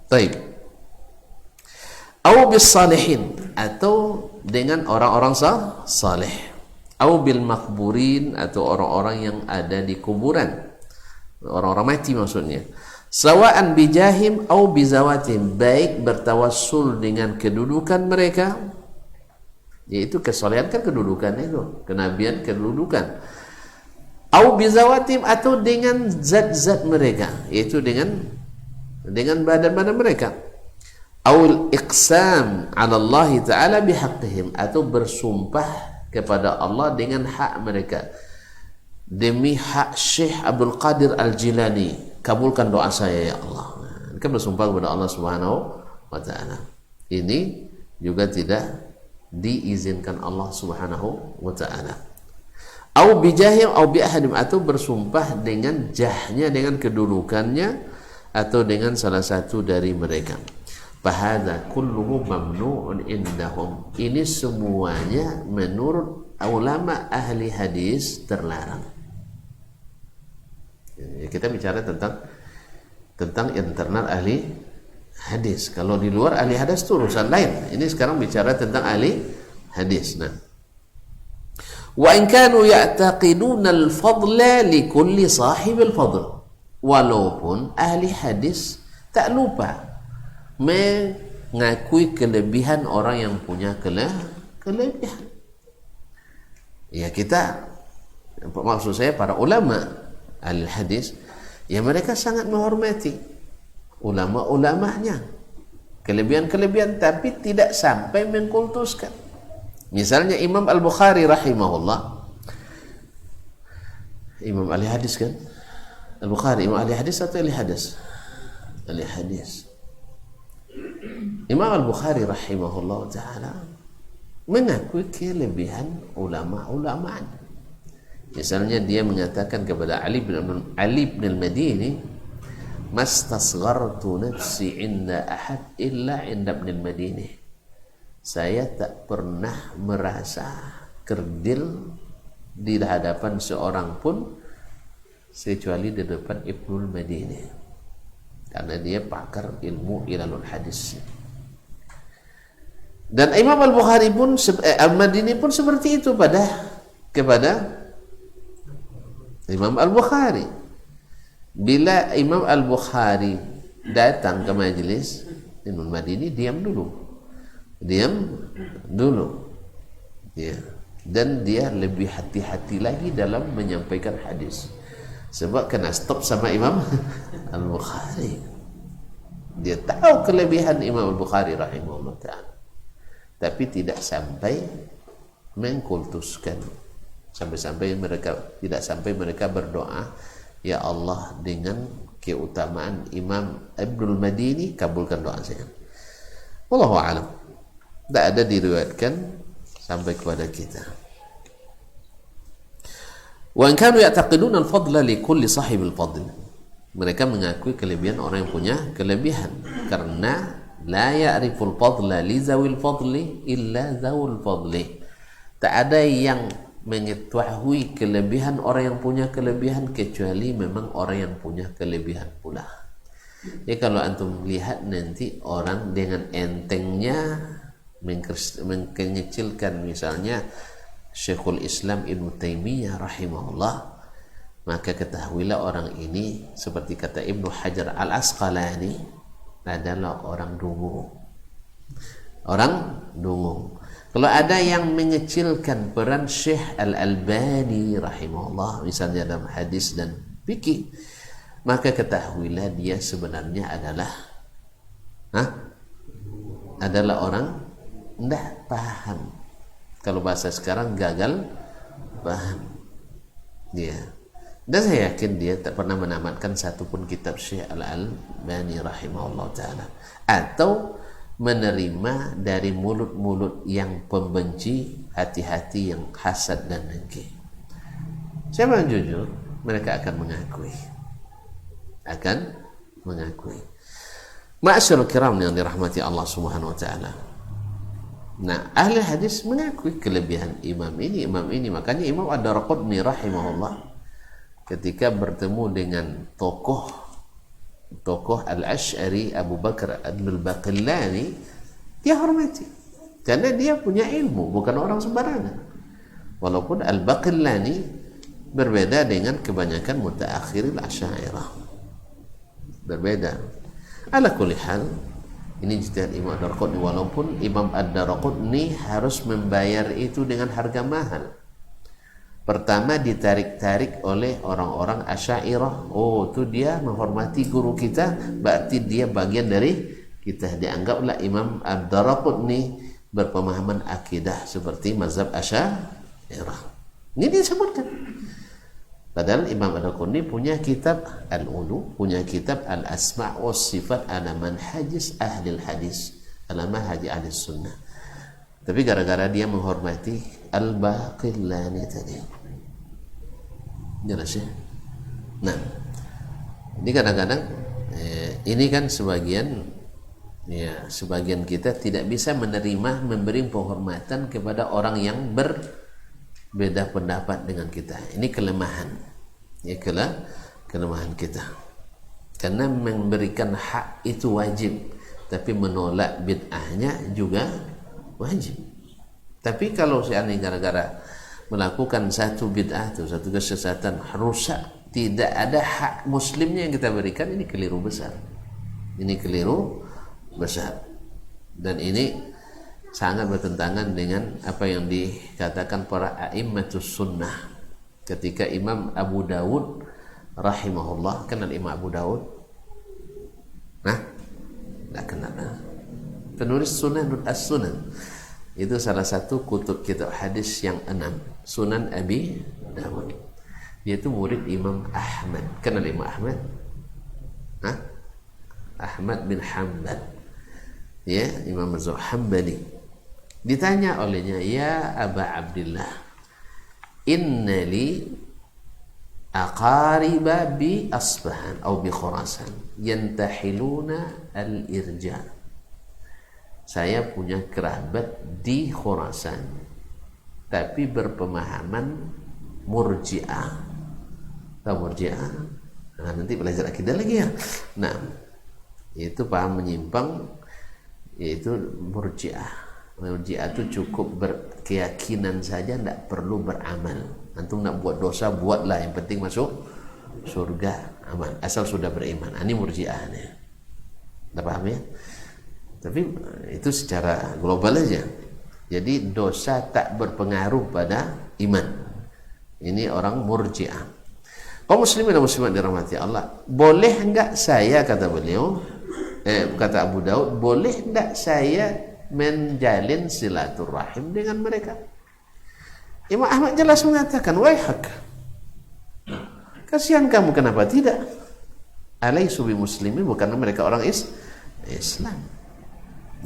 Baik. Au bis salihin, atau dengan orang-orang saleh. Au bil makburin, atau orang-orang yang ada di kuburan, orang-orang mati maksudnya. Sawa'an bijahim au bizawatim, baik bertawassul dengan kedudukan mereka, yaitu kesolehan kan kedudukan itu, kenabian kedudukan, au bizawatim, atau dengan zat-zat mereka, yaitu dengan badan-badan mereka, au iqsam 'ala Allah taala bihaqqihim, atau bersumpah kepada Allah dengan hak mereka. Demi hak Syekh Abdul Qadir Al-Jilani, kabulkan doa saya ya Allah. Kan bersumpah kepada Allah Subhanahu wa taala. Ini juga tidak diizinkan Allah Subhanahu wa taala. Au bijahim au bi ahadim, atau bersumpah dengan jahnya, dengan kedudukannya, atau dengan salah satu dari mereka. Fahadha kulluhu mamnu'un indahum. Ini semuanya menurut ulama ahli hadis terlarang. Kita bicara tentang internal ahli hadis. Kalau di luar ahli hadis itu urusan lain. Ini sekarang bicara tentang ahli hadis. Nah, wa in kanu ya'taqiduna al-fadla li kulli sahibil fadl. Walaupun ahli hadis tak lupa mengakui kelebihan orang yang punya kelebihan. Ya, kita, maksud saya para ulama al-hadis, ya mereka sangat menghormati ulama-ulamanya, kelebihan-kelebihan, tapi tidak sampai mengkultuskan. Misalnya Imam Al-Bukhari rahimahullah, Imam ahli hadis kan? Al-Bukhari Imam ahli hadis atau ahli hadis? Ahli hadis. Imam Al-Bukhari rahimahullah ta'ala mengakui kelebihan ulama-ulamanya. Misalnya dia mengatakan kepada Ali bin al-Madini, mastasghartu nafsi inda ahad illa inda ibn al-Madini. Saya tak pernah merasa kerdil di hadapan seorang pun kecuali di depan Ibnul Madini, karena dia pakar ilmu ilalul hadis. Dan Imam Al-Bukhari pun Al-Madini pun seperti itu kepada Imam Al-Bukhari. Bila Imam Al-Bukhari datang ke majelis, Imam Al-Madini diam dulu. Ya. dan dia lebih hati-hati lagi dalam menyampaikan hadis, sebab kena stop sama Imam Al-Bukhari. Dia tahu kelebihan Imam Al-Bukhari rahimahullah ta'ala, tapi tidak sampai mengkultuskan, tidak sampai mereka berdoa, ya Allah, dengan keutamaan Imam Ibnul Madini kabulkan doa saya. Wallahu a'lam. Tidak ada diriwayatkan sampai kepada kita. Wa in kanu ya'taqiduna al-fadla li kulli sahibil fadl. Mereka mengakui kelebihan orang yang punya kelebihan, karena la ya'riful fadla li zawil fadli illa zawul fadli. Tak ada yang mengetahui kelebihan orang yang punya kelebihan kecuali memang orang yang punya kelebihan pula. Ya, kalau antum lihat nanti orang dengan entengnya mengkecilkan misalnya Syekhul Islam Ibnu Taimiyah rahimahullah, maka ketahuilah orang ini, seperti kata Ibnu Hajar Al-Asqalani, adalah orang dungu. Kalau ada yang mengecilkan peran Syekh Al-Albani rahimahullah misalnya dalam hadis dan fikih, maka ketahuilah dia sebenarnya adalah orang tidak paham. Kalau bahasa sekarang gagal paham dia. Dan saya yakin dia tak pernah menamatkan satupun kitab Syekh Al-Albani rahimahullah ta'ala, atau menerima dari mulut-mulut yang pembenci, hati-hati yang hasad dan dengki. Siapa yang jujur, mereka akan mengakui. Ma'asyarul kiram yang dirahmati Allah Subhanahu wa taala. Nah, ahli hadis mengakui kelebihan imam ini. Makanya Imam Ad-Darqutni rahimahullah ketika bertemu dengan tokoh Al-Asy'ari Abu Bakar Al-Baqillani, dia hormati karena dia punya ilmu, bukan orang sembarangan. Walaupun Al-Baqillani berbeda dengan kebanyakan mutaakhiril Asy'ariyah, berbeda. Ala kulli hal, ini ijtihad Imam Ad-Darqutni, walaupun Imam Ad-Darqutni harus membayar itu dengan harga mahal. Pertama ditarik-tarik oleh orang-orang Asy'ariyah. Oh, itu dia menghormati guru kita, berarti dia bagian dari kita. Dianggaplah Imam Ad-Darqutni berpemahaman akidah seperti mazhab Asy'ariyah. Ini disebutkan. Padahal Imam Ad-Darqutni punya kitab Al-Ulu, punya kitab Al-Asma' was Sifat ala manhajis ahlil hadis, ala manhaj ahli sunnah. Tapi gara-gara dia menghormati Al-Baqillani tadi. Jelas ya? Nah, ini kadang-kadang ini kan sebagian kita tidak bisa menerima memberi penghormatan kepada orang yang berbeda pendapat dengan kita. Ini kelemahan. Ya, kelemahan kita. Karena memberikan hak itu wajib, tapi menolak bid'ahnya juga wajib. Tapi kalau seandainya gara-gara melakukan satu bid'ah itu, satu kesesatan rusak, tidak ada hak muslimnya yang kita berikan, ini keliru besar. Dan ini sangat bertentangan dengan apa yang dikatakan para a'immatus sunnah. Ketika Imam Abu Dawud rahimahullah, kenal Imam Abu Dawud? Tidak kenal. Penulis Sunan As-Sunan. Itu salah satu kutub kitab hadis yang 6, Sunan Abi Dawud. Dia itu murid Imam Ahmad. Kenal Imam Ahmad? Ahmad bin Hanbal. Ya, Imam Az-Hambali. Ditanya olehnya, ya Aba Abdillah, inna li aqariba bi Asbahan atau bi Khurasan yantahiluna al-irja. Saya punya kerabat di Khurasan, tapi berpemahaman Murji'ah. Tahu Murji'ah? Nah, nanti belajar akidah lagi ya. Nah, itu paham menyimpang, yaitu Murji'ah. Murji'ah itu cukup berkeyakinan saja, tidak perlu beramal. Antum nak buat dosa, buatlah, yang penting masuk surga, aman, asal sudah beriman. Ini Murji'ah nih. Tidak paham ya? Tapi itu secara global aja. Jadi dosa tak berpengaruh pada iman. Ini orang Murji'ah. Kaum muslimin dan muslimat dirahmati Allah, boleh enggak saya, kata beliau, kata Abu Daud, boleh enggak saya menjalin silaturahim dengan mereka? Imam Ahmad jelas mengatakan, waihak, kasihan kamu, kenapa tidak? Alaisu bi muslimin, bukan mereka orang Islam.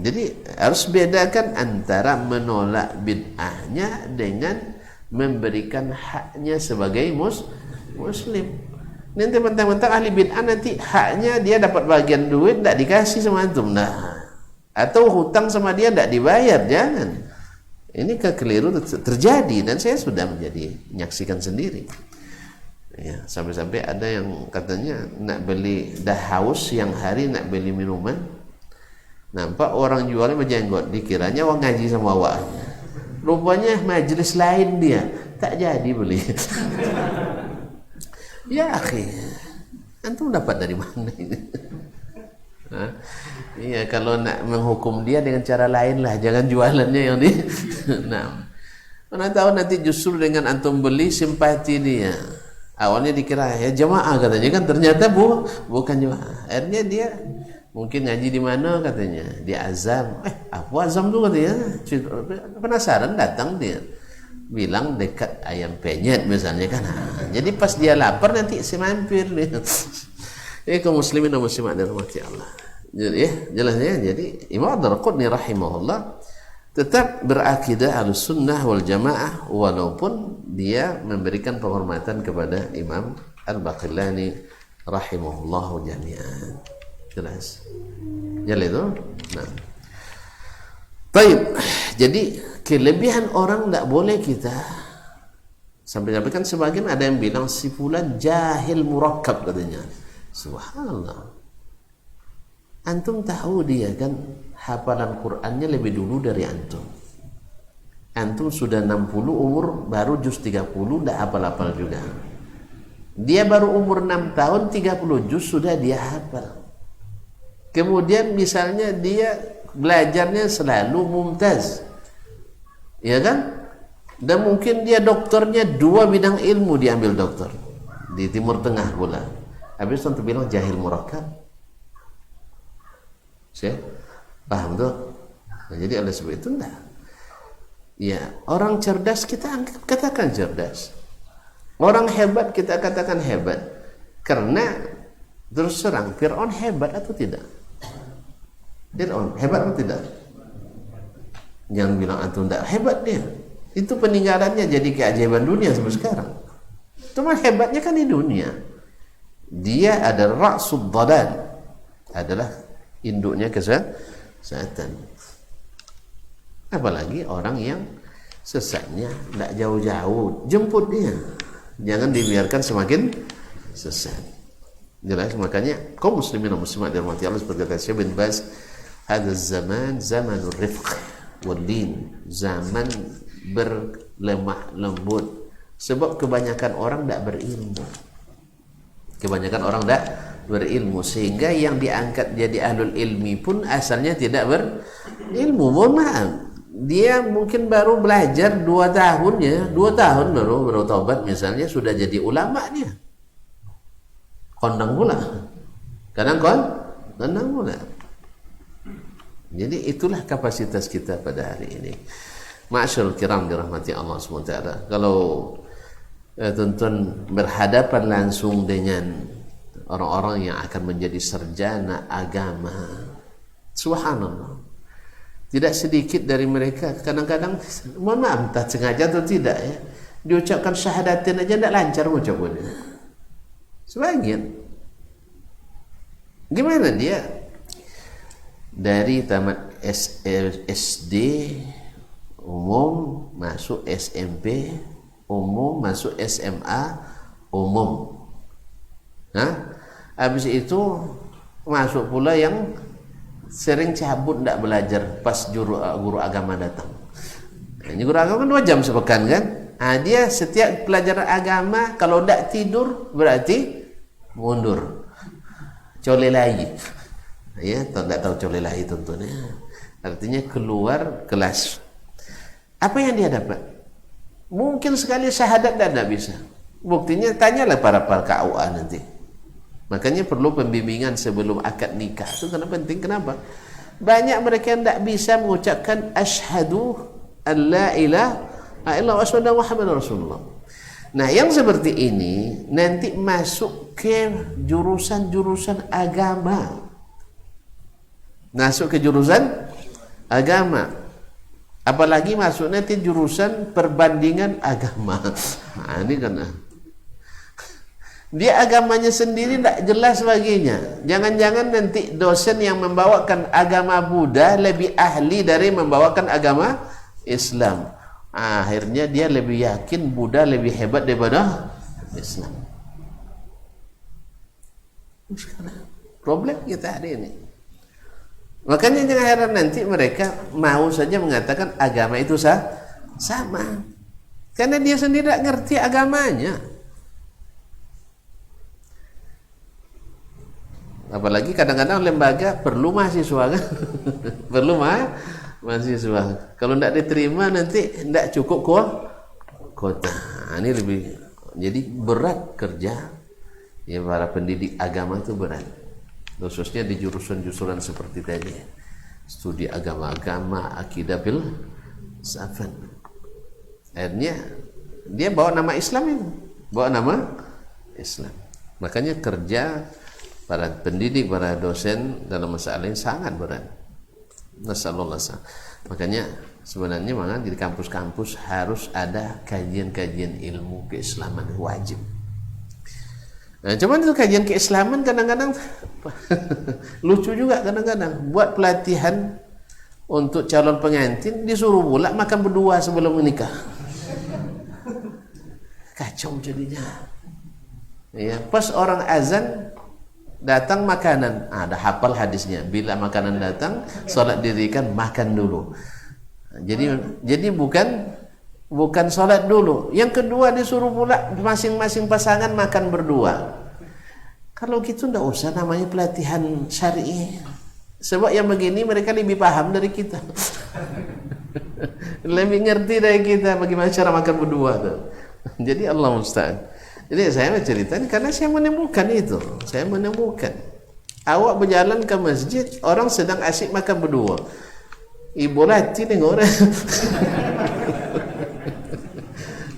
Jadi harus bedakan antara menolak bid'ahnya dengan memberikan haknya sebagai muslim. Nanti mentang-mentang ahli bid'ah, nanti haknya dia dapat bagian duit tidak dikasih sama antum, nah, atau hutang sama dia tidak dibayar, jangan. Ini kekeliru terjadi dan saya sudah menyaksikan sendiri. Ya, sampai-sampai ada yang katanya nak beli, dah haus siang hari nak beli minuman, nampak orang jualnya berjenggot, dikiranya orang ngaji sama awaknya, rupanya majlis lain dia, tak jadi beli. Ya akhi, antum dapat dari mana ini? Iya, kalau nak menghukum dia dengan cara lain lah, jangan jualannya yang di. Nah, mana tahu nanti justru dengan antum beli simpati dia. Awalnya dikira ya jamaah katanya, kan ternyata bukan jamaah. Akhirnya dia mungkin ngaji di mana katanya, di Azam. Apa Azam tuh katanya? Penasaran datang dia. Bilang dekat ayam penyet misalnya kan. Jadi pas dia lapar nanti mampir dia. Kaum muslimin dan muslimat dirahmati Allah. Jadi jelasnya, jadi Imam Ad-Darqutni rahimahullah tetap berakidah Ahlussunnah wal Jamaah walaupun dia memberikan penghormatan kepada Imam Al-Baqillani rahimahullahu jami'an. Jelas. Jelas itu? Nah. Baik. Jadi kelebihan orang tidak boleh kita sampai-sampai kan sebagian ada yang bilang si fulan jahil murakkab katanya. Subhanallah. Antum tahu dia kan hafalan Qur'annya lebih dulu dari antum. Antum sudah 60 umur baru juz 30 tidak hafal-hafal juga. Dia baru umur 6 tahun 30 juz sudah dia hafal. Kemudian misalnya dia belajarnya selalu mumtaz, ya kan? Dan mungkin dia doktornya 2 bidang ilmu diambil doktor di Timur Tengah pula. Habis itu bilang jahil murakkab. Saya paham tuh. Nah, jadi oleh sebab itu enggak. Ya, orang cerdas kita katakan cerdas. Orang hebat kita katakan hebat. Karena terus terang Fir'aun hebat atau tidak? Fir'aun hebat atau tidak? Jangan bilang antum tidak hebat dia. Itu peninggalannya jadi keajaiban dunia sampai sekarang. Cuma hebatnya kan di dunia. Dia adalah ra'sud dhalal, adalah induknya kesesatan. Apalagi orang yang sesatnya tidak jauh-jauh, jemput dia. Jangan dibiarkan semakin sesat. Jelas, makanya kaum muslimin dan muslimat dirahmati Allah seperti kata Syekh bin Baz, hadza zaman zamanur rifq wal lin, zaman berlemah lembut. Sebab kebanyakan orang tidak berilmu. Kebanyakan orang tidak berilmu sehingga yang diangkat jadi ahlul ilmi pun asalnya tidak berilmu. Mohon maaf, dia mungkin baru belajar 2 tahun ya, 2 tahun baru taubat misalnya sudah jadi ulama dia. Kondang pula. Kadang kondang pula. Jadi itulah kapasitas kita pada hari ini. Ma'asyarul kiram dirahmati Allah SWT. Kalau tuan-tuan berhadapan langsung dengan orang-orang yang akan menjadi sarjana agama, subhanallah, tidak sedikit dari mereka kadang-kadang, mohon maaf entah sengaja atau tidak ya, diucapkan syahadatin aja tidak lancar mengucapnya. Sebagian gimana dia dari tamat SD umum masuk SMP umum, masuk SMA umum. Nah, habis itu masuk pula yang sering cabut tidak belajar pas guru agama datang. Ini guru agama kan 2 jam sepekan kan? Dia setiap pelajaran agama kalau tidak tidur berarti mundur. Colelai. Ya, tidak tahu colelai tentunya. Artinya keluar kelas. Apa yang dia dapat? Mungkin sekali syahadat tidak bisa. Buktinya tanyalah para KUA nanti. Makanya perlu pembimbingan sebelum akad nikah. Itu karena penting. Kenapa? Banyak mereka yang tidak bisa mengucapkan asyhadu an la ilaha illallah wa asyhadu anna Muhammadar Rasulullah. Nah, yang seperti ini nanti masuk ke jurusan-jurusan agama. Masuk ke jurusan agama. Apalagi masuk nanti jurusan perbandingan agama. Nah, ini kan dia agamanya sendiri tidak jelas baginya. Jangan-jangan nanti dosen yang membawakan agama Buddha lebih ahli dari membawakan agama Islam. Akhirnya dia lebih yakin Buddha lebih hebat daripada Islam. Problem kita hari ini. Makanya jangan heran nanti mereka mau saja mengatakan agama itu sama. Karena dia sendiri tidak ngerti agamanya. Apalagi kadang-kadang lembaga perlu mahasiswa kan. Perlu mahasiswa. Kalau tidak diterima nanti tidak cukup kuota. Ini lebih jadi berat kerja ya para pendidik agama itu berat. Khususnya di jurusan-jurusan seperti tadi. Studi agama-agama, akidah filsafat. Akhirnya dia bawa nama Islam itu. Bawa nama Islam. Makanya kerja para pendidik, para dosen dalam masalah ini sangat berat. Nasallallahu. Makanya sebenarnya memang di kampus-kampus harus ada kajian-kajian ilmu keislaman wajib. Nah, cuman itu kajian keislaman kadang-kadang lucu juga kadang-kadang buat pelatihan untuk calon pengantin disuruh pula makan berdua sebelum menikah. Kacau jadinya. Ya, pas orang azan datang makanan, ada hafal hadisnya. Bila makanan datang, solat dirikan, makan dulu. Jadi bukan solat dulu. Yang kedua disuruh pula masing-masing pasangan makan berdua. Kalau gitu ndak usah namanya pelatihan syar'i. Sebab yang begini mereka lebih paham dari kita. Lebih ngerti dari kita bagaimana cara makan berdua tuh. Jadi Allah musta'an. Jadi saya menceritakan karena saya menemukan itu. Saya menemukan awak berjalan ke masjid, orang sedang asyik makan berdua. Ibu lati tengok orang.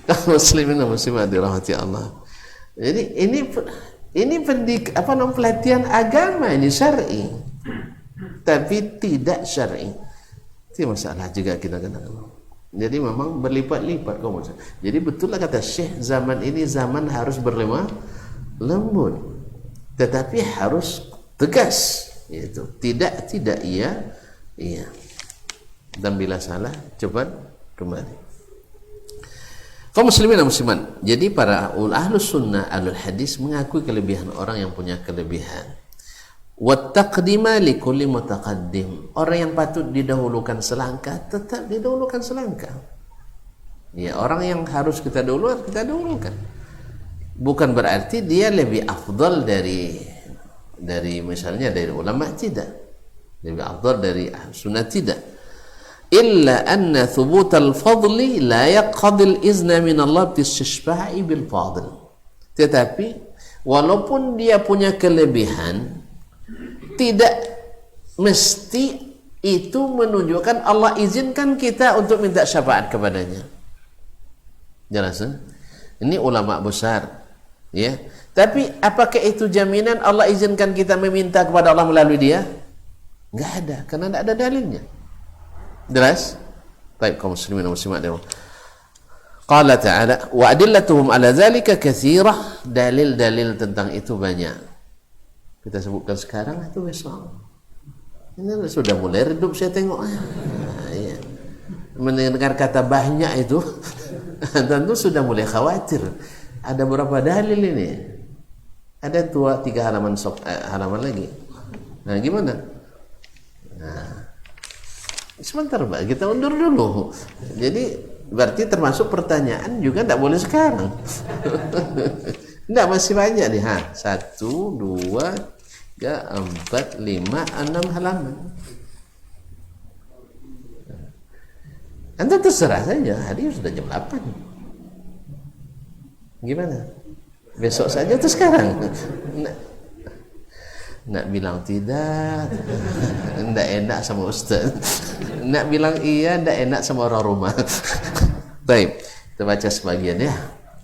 Kaum muslimin dan muslimat dirahmati Allah. Jadi ini pelatihan agama ini syar'i. Tapi tidak syar'i. Itu masalah juga kita kenal. Jadi memang berlipat-lipat kaum muslimin. Jadi betul lah kata Syekh, zaman ini zaman harus berlemah lembut. Tetapi harus tegas, yaitu tidak iya. Dan bila salah cepat kembali. Kaum muslimin dan muslimat. Jadi para ahlus sunnah, ahlul hadis mengakui kelebihan orang yang punya kelebihan. Wa taqdima li kulli mutaqaddim. Orang yang patut didahulukan selangkah tetap didahulukan selangkah. Ya, orang yang harus kita dahulukan. Bukan berarti dia lebih afdal dari misalnya dari ulama, tidak. Lebih afdal dari sunnah, tidak. Illa anna thubutal fadli la yaqadil izna min Allah bisishba'i bil fadl. Tetapi walaupun dia punya kelebihan, tidak mesti itu menunjukkan Allah izinkan kita untuk minta syafaat kepadanya. Jelas? Ini ulama besar, ya. Tapi apakah itu jaminan Allah izinkan kita meminta kepada Allah melalui dia? Enggak ada, karena tidak ada dalilnya. Jelas? Baik kaum muslimin dan muslimat. Qala ta'ala wa adillatuhum ala dzalika katsirah. Dalil-dalil tentang itu banyak. Kita sebutkan sekarang itu besok. Ini sudah mulai redup saya tengok. Ya. Mendengar kata banyak itu tentu sudah mulai khawatir. Ada berapa dalil ini? Ada 2-3 halaman lagi. Nah, gimana? Nah, sebentar Pak, kita undur dulu. Jadi berarti termasuk pertanyaan juga tidak boleh sekarang. Tidak, masih banyak nih. 1, 2, 3, 4, 5, 6 halaman. Anda terserah saja, hari sudah jam 8. Gimana? Besok saja atau sekarang? Nak bilang tidak, tidak enak sama ustaz. Nak bilang iya, tidak enak sama orang rumah. Baik, kita baca sebagian ya.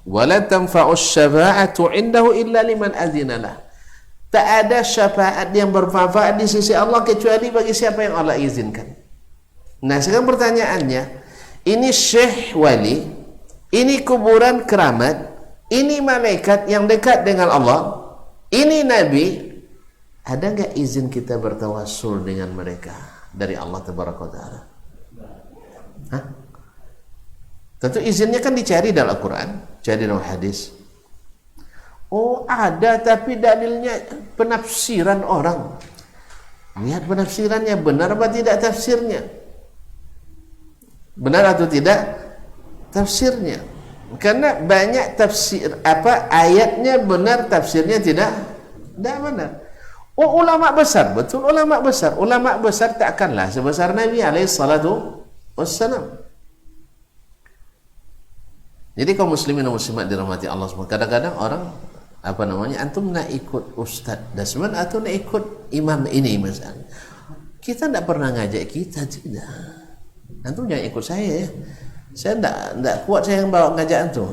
Wala tanfa'us syafa'atu 'indahu illa liman adzina lah. Tak ada syafaat yang bermanfaat di sisi Allah kecuali bagi siapa yang Allah izinkan. Nah, sekarang pertanyaannya, ini syekh wali, ini kuburan keramat, ini malaikat yang dekat dengan Allah, ini nabi, ada nggak izin kita bertawassul dengan mereka dari Allah Tabaraka wa Ta'ala? Hah? Tentu izinnya kan dicari dalam Al-Quran, cari dalam hadis. Oh ada, tapi dalilnya penafsiran orang. Lihat penafsirannya, benar apa tidak tafsirnya? Benar atau tidak tafsirnya? Karena banyak tafsir ayatnya benar, tafsirnya tidak benar. Oh ulama besar, betul ulama besar. Ulama besar takkanlah sebesar Nabi alaihi salatu wassalam. Jadi kaum muslimin dan muslimat dirahmati Allah SWT, kadang-kadang orang antum nak ikut ustaz Dasman atau nak ikut imam ini misalnya. Kita tidak pernah ngajak kita, tidak. Antum jangan ikut saya ya. Saya tidak kuat saya yang bawa ngajak antum.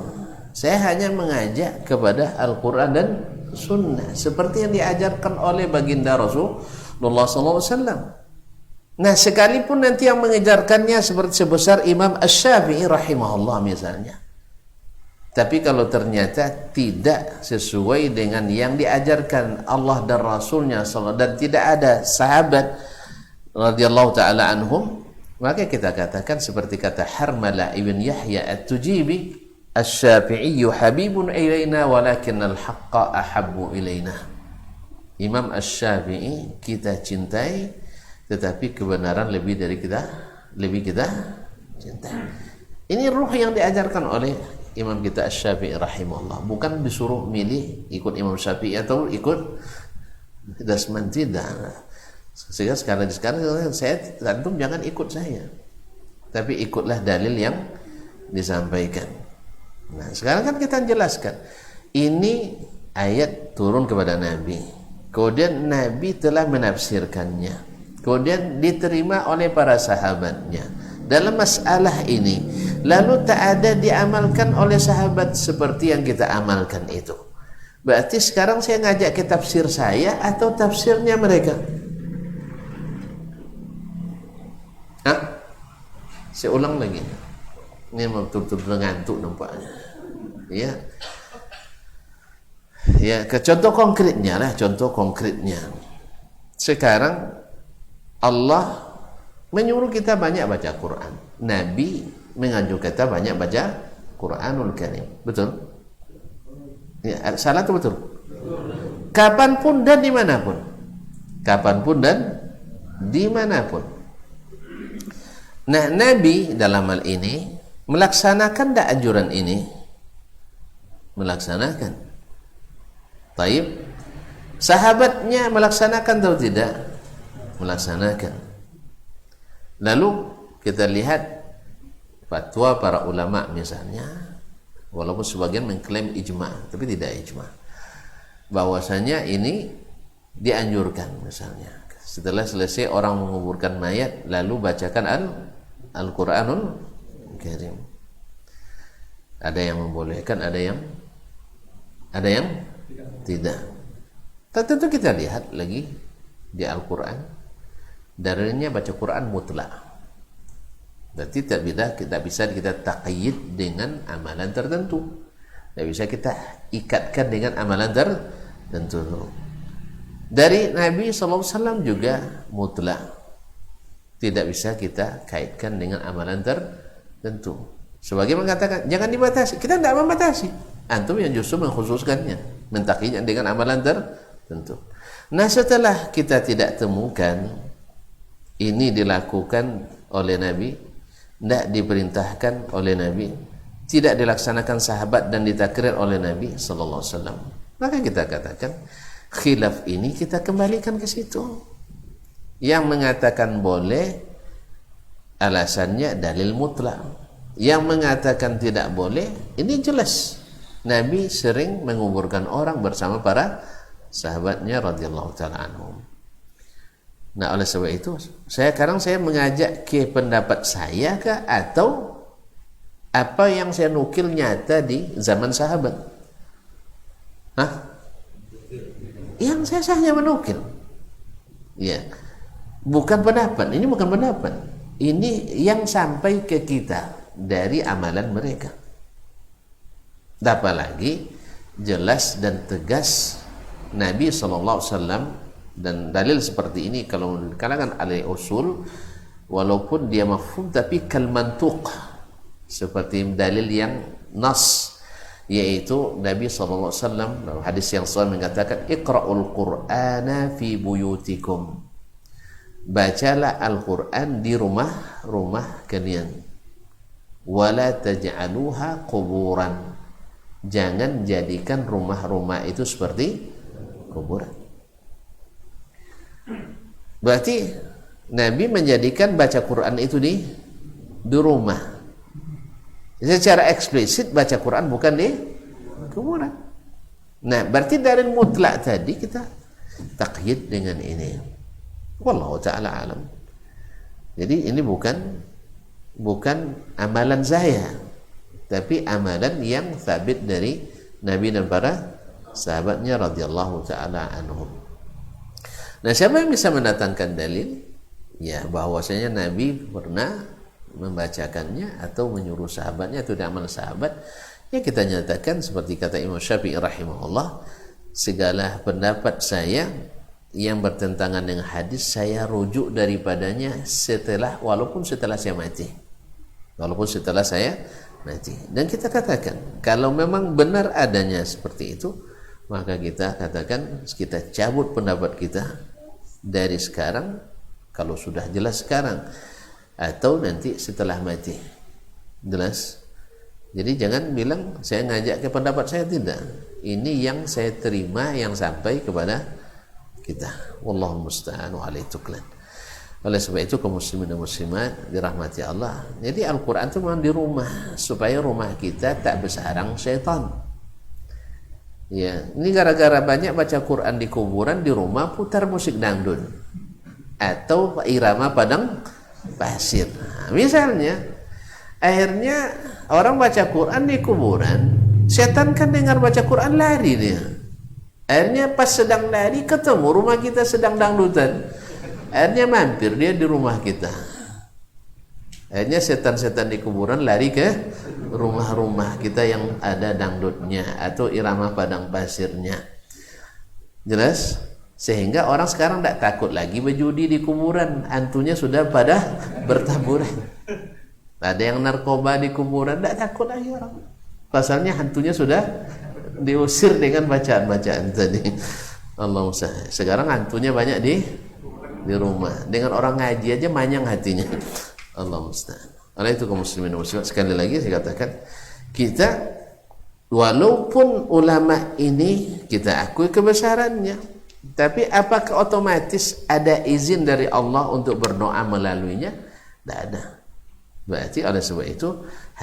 Saya hanya mengajak kepada Al-Quran dan Sunnah seperti yang diajarkan oleh baginda Rasulullah SAW. Nah, sekalipun nanti yang mengajarkannya seperti sebesar Imam Asy-Syafi'i rahimahullah misalnya, tapi kalau ternyata tidak sesuai dengan yang diajarkan Allah dan Rasulnya dan tidak ada sahabat radhiyallahu ta'ala anhum, maka kita katakan seperti kata Harmalah ibn Yahya At-Tujibi, Asy-Syafi'iyyu habibun ilaina walakin al-haqqa ahabbu ilaina. Imam Asy-Syafi'i kita cintai, tetapi kebenaran lebih kita cintai. Ini ruh yang diajarkan oleh Imam kita Asy-Syafi'i rahimahullah. Bukan disuruh milih ikut Imam Syafi'i atau ikut Dasman, tidak. Sehingga sekarang saya antum jangan ikut saya, tapi ikutlah dalil yang disampaikan. Nah, sekarang kan kita jelaskan ini ayat turun kepada Nabi, kemudian Nabi telah menafsirkannya, kemudian diterima oleh para sahabatnya dalam masalah ini, lalu tak ada diamalkan oleh sahabat seperti yang kita amalkan itu. Berarti sekarang saya ngajak ke tafsir saya atau tafsirnya mereka? Hah? Saya ulang lagi. Ini betul-betul ngantuk nampaknya. Ya. Ya, ke contoh konkretnya lah, contoh konkretnya. Sekarang Allah menyuruh kita banyak baca Quran. Nabi menganjurkan kita banyak baca Quranul Karim. Betul? Ya, salah atau betul? Kapanpun dan dimanapun. Kapanpun dan dimanapun. Nah, Nabi dalam hal ini melaksanakan tak anjuran ini? Melaksanakan. Taib. Sahabatnya melaksanakan atau tidak? Melaksanakan. Lalu kita lihat fatwa para ulama misalnya, walaupun sebagian mengklaim ijma, tapi tidak ijma, bahwasanya ini dianjurkan misalnya. Setelah selesai orang menguburkan mayat, lalu bacakan Al-Quranul Karim. Ada yang membolehkan, ada yang tidak. Tentu kita lihat lagi di Al-Quran, dalilnya baca Quran mutlak. Berarti tidak bisa kita taqayyid dengan amalan tertentu. Tidak bisa kita ikatkan dengan amalan tertentu. Dari Nabi SAW juga mutlak. Tidak bisa kita kaitkan dengan amalan tertentu. Sebagai mengatakan jangan dibatasi, kita tidak membatasi. Antum yang justru mengkhususkannya, mentaqiyyidnya dengan amalan tertentu. Nah, setelah kita tidak temukan ini dilakukan oleh Nabi, tidak diperintahkan oleh Nabi, tidak dilaksanakan sahabat dan ditakrir oleh Nabi sallallahu alaihi wasallam, maka kita katakan khilaf ini kita kembalikan ke situ. Yang mengatakan boleh Alasannya dalil mutlak. Yang mengatakan tidak boleh, ini jelas. Nabi sering menguburkan orang bersama para sahabatnya radhiyallahu taala anhum. Nah, oleh sebab itu, sekarang saya mengajak ke pendapat saya kah atau apa yang saya nukil nyata di zaman sahabat? Hah? Yang saya hanya menukil. Ya. Bukan pendapat, ini bukan pendapat. Ini yang sampai ke kita dari amalan mereka. Apalagi jelas dan tegas Nabi SAW, dan dalil seperti ini kalau di kalangan ahli usul walaupun dia mafhum tapi kal mantuq, seperti dalil yang nas, yaitu Nabi SAW dalam hadis yang sahih mengatakan iqra'ul qur'ana fi buyutikum, bacalah Al-Quran di rumah-rumah kalian, wala taj'aluha quburan, jangan jadikan rumah-rumah itu seperti kuburan. Berarti Nabi menjadikan baca Quran itu di rumah. Secara eksplisit baca Quran bukan di kuburan. Nah, berarti dari mutlak tadi kita takyid dengan ini. Wallahu ta'ala alam. Jadi ini bukan amalan saya, tapi amalan yang sabit dari Nabi dan para sahabatnya radhiyallahu ta'ala anhum. Nah, siapa yang bisa mendatangkan dalil ya bahwasanya Nabi pernah membacakannya atau menyuruh sahabatnya atau amal sahabat, ya kita nyatakan seperti kata Imam Syafi'i rahimahullah, segala pendapat saya yang bertentangan dengan hadis saya rujuk daripadanya walaupun setelah saya mati. Dan kita katakan kalau memang benar adanya seperti itu, maka kita katakan kita cabut pendapat kita dari sekarang, kalau sudah jelas sekarang, atau nanti setelah mati. Jelas? Jadi jangan bilang saya ngajak ke pendapat saya, tidak. Ini yang saya terima yang sampai kepada kita. Wallahu musta'an wa alaihi tuklan. Oleh sebab itu kaum muslimin dan muslimat dirahmati Allah. Jadi Al-Quran itu memang di rumah, supaya rumah kita tak bersarang syaitan. Ya, ini gara-gara banyak baca Quran di kuburan, di rumah putar musik dangdut atau irama padang pasir. Nah, misalnya, akhirnya orang baca Quran di kuburan, setan kan dengar baca Quran lari dia. Akhirnya pas sedang lari ketemu rumah kita sedang dangdutan. Akhirnya mampir dia di rumah kita. Akhirnya setan-setan di kuburan lari ke rumah-rumah kita yang ada dangdutnya atau irama padang pasirnya. Jelas? Sehingga orang sekarang tidak takut lagi berjudi di kuburan, hantunya sudah pada bertaburan. Ada yang narkoba di kuburan, tidak takut lagi orang. Pasalnya hantunya sudah diusir dengan bacaan-bacaan tadi. Allah musta'an. Sekarang hantunya banyak di rumah. Dengan orang ngaji aja manyang hatinya. Allah musta'an. Oleh itu kaum muslimin dan muslimat, sekali lagi saya katakan, kita walaupun ulama ini kita akui kebesarannya, tapi apakah otomatis ada izin dari Allah untuk berdoa melaluinya? Tidak ada. Berarti oleh sebab itu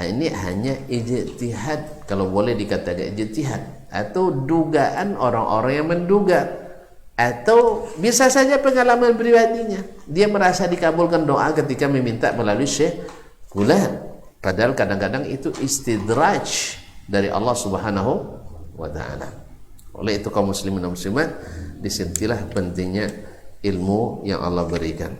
ini hanya ijtihad, kalau boleh dikatakan ijtihad, atau dugaan orang-orang yang menduga, atau bisa saja pengalaman pribadinya. Dia merasa dikabulkan doa ketika meminta melalui Syekh Fulan, padahal kadang-kadang itu istidraj dari Allah Subhanahu wa taala. Oleh itu kaum muslimin dan muslimat, disinilah pentingnya ilmu yang Allah berikan.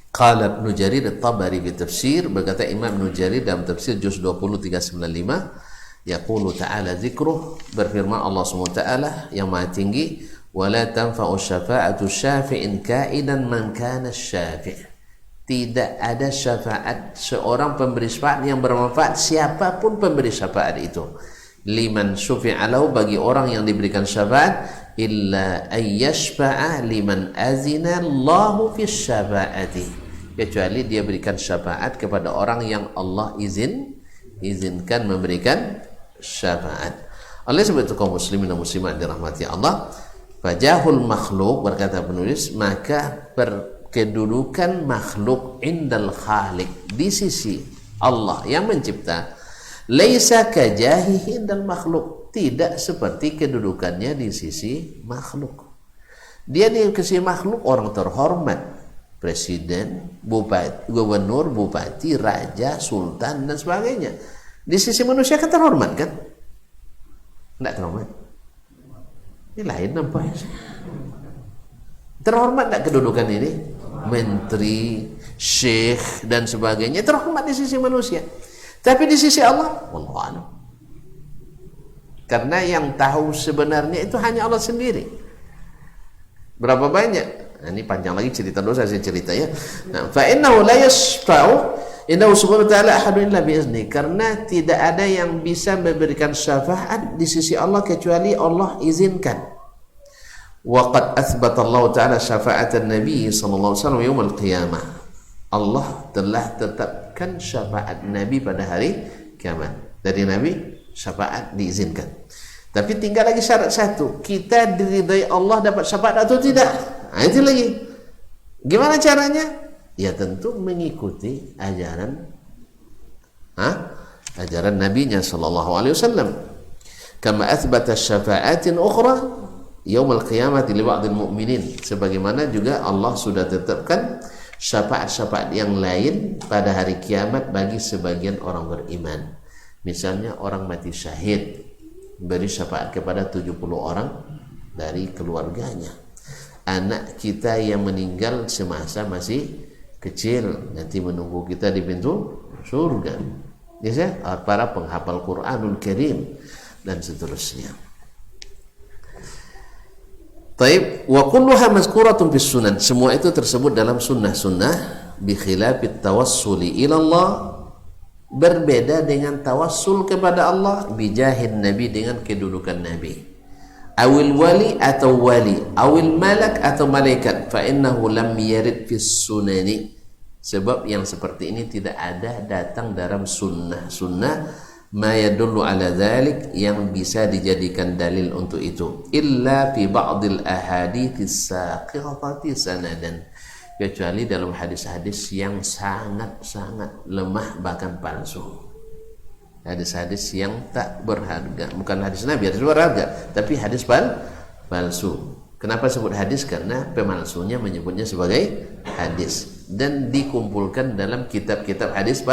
Qala Ibnu Jarir At-Tabari di tafsir, berkata Imam Ibnu Jarir dalam tafsir juz 20 395, yaqulu ta'ala dzikruh, berfirman Allah Subhanahu wa taala yang maha tinggi, wala tanfa'u syafa'atu syafi'in ka'idan man kana syafi'. Tidak ada syafaat seorang pemberi syafaat yang bermanfaat, siapapun pemberi syafaat itu. Liman syufi'alahu, bagi orang yang diberikan syafaat, illa ayyashfa'a liman azina Allahu fi syafa'ati, kecuali dia berikan syafaat kepada orang yang Allah izinkan memberikan syafaat. Oleh sebab itu kaum muslimin dan muslimat dirahmati Allah, fajahul makhluk, berkata penulis, maka kedudukan makhluk indal khaliq, di sisi Allah yang mencipta, laisa kajahihi indal makhluk, tidak seperti kedudukannya di sisi makhluk. Dia di sisi makhluk orang terhormat, presiden, bupati, gubernur, bupati, raja, sultan dan sebagainya. Di sisi manusia kan terhormat kan? Tidak terhormat. Ini lain nampaknya. Terhormat tidak kedudukan ini? Menteri, syekh dan sebagainya terhormat di sisi manusia. Tapi di sisi Allah, wallahu a'lam. Karena yang tahu sebenarnya itu hanya Allah sendiri. Berapa banyak? Nah, ini panjang lagi cerita, dulu saya cerita ya. Nah, fa innahu la yashfa'u innahu subhanahu wa ta'ala ahadun illa bi'izni. Karena tidak ada yang bisa memberikan syafaat di sisi Allah kecuali Allah izinkan. Wa qad athbata Allah ta'ala syafa'atan Nabi sallallahu alaihi wasallam yaumil qiyamah. Allah telah tetapkan syafaat Nabi pada hari kiamat. Dari Nabi syafaat diizinkan. Tapi tinggal lagi syarat satu, kita diridai Allah dapat syafaat atau tidak. Nah, itu lagi. Gimana caranya? Ya tentu mengikuti ajaran ajaran Nabi-Nya sallallahu alaihi wasallam. Kama athbata syafa'atin ukhra yaumil qiyamati li ba'dil mu'minin. Sebagaimana juga Allah sudah tetapkan syafaat-syafaat yang lain pada hari kiamat bagi sebagian orang beriman. Misalnya orang mati syahid, beri syafaat kepada 70 orang dari keluarganya. Anak kita yang meninggal semasa masih kecil, nanti menunggu kita di pintu surga. Ya, para penghafal Quranul Karim dan seterusnya. Taib, wa kulluha mazkuratun bis sunan. Semua itu tersebut dalam sunnah-sunnah, bi khilafit tawassuli ila Allah, berbeda dengan tawassul kepada Allah bijahin Nabi, dengan kedudukan Nabi, awil wali atau wali, awil malak atau malaikat, fa innahu lam yarid fis sunani. Sebab yang seperti ini tidak ada datang dalam sunnah ma yadullu ala dzalik, yang bisa dijadikan dalil untuk itu, illa fi ba'dil ahadits saqitati sanadan, kecuali dalam hadis-hadis yang sangat-sangat lemah bahkan palsu. Hadis-hadis yang tak berharga, bukan hadis Nabi, hadis berharga, tapi hadis palsu. Kenapa sebut hadis? Karena pemalsunya menyebutnya sebagai hadis dan dikumpulkan dalam kitab-kitab hadis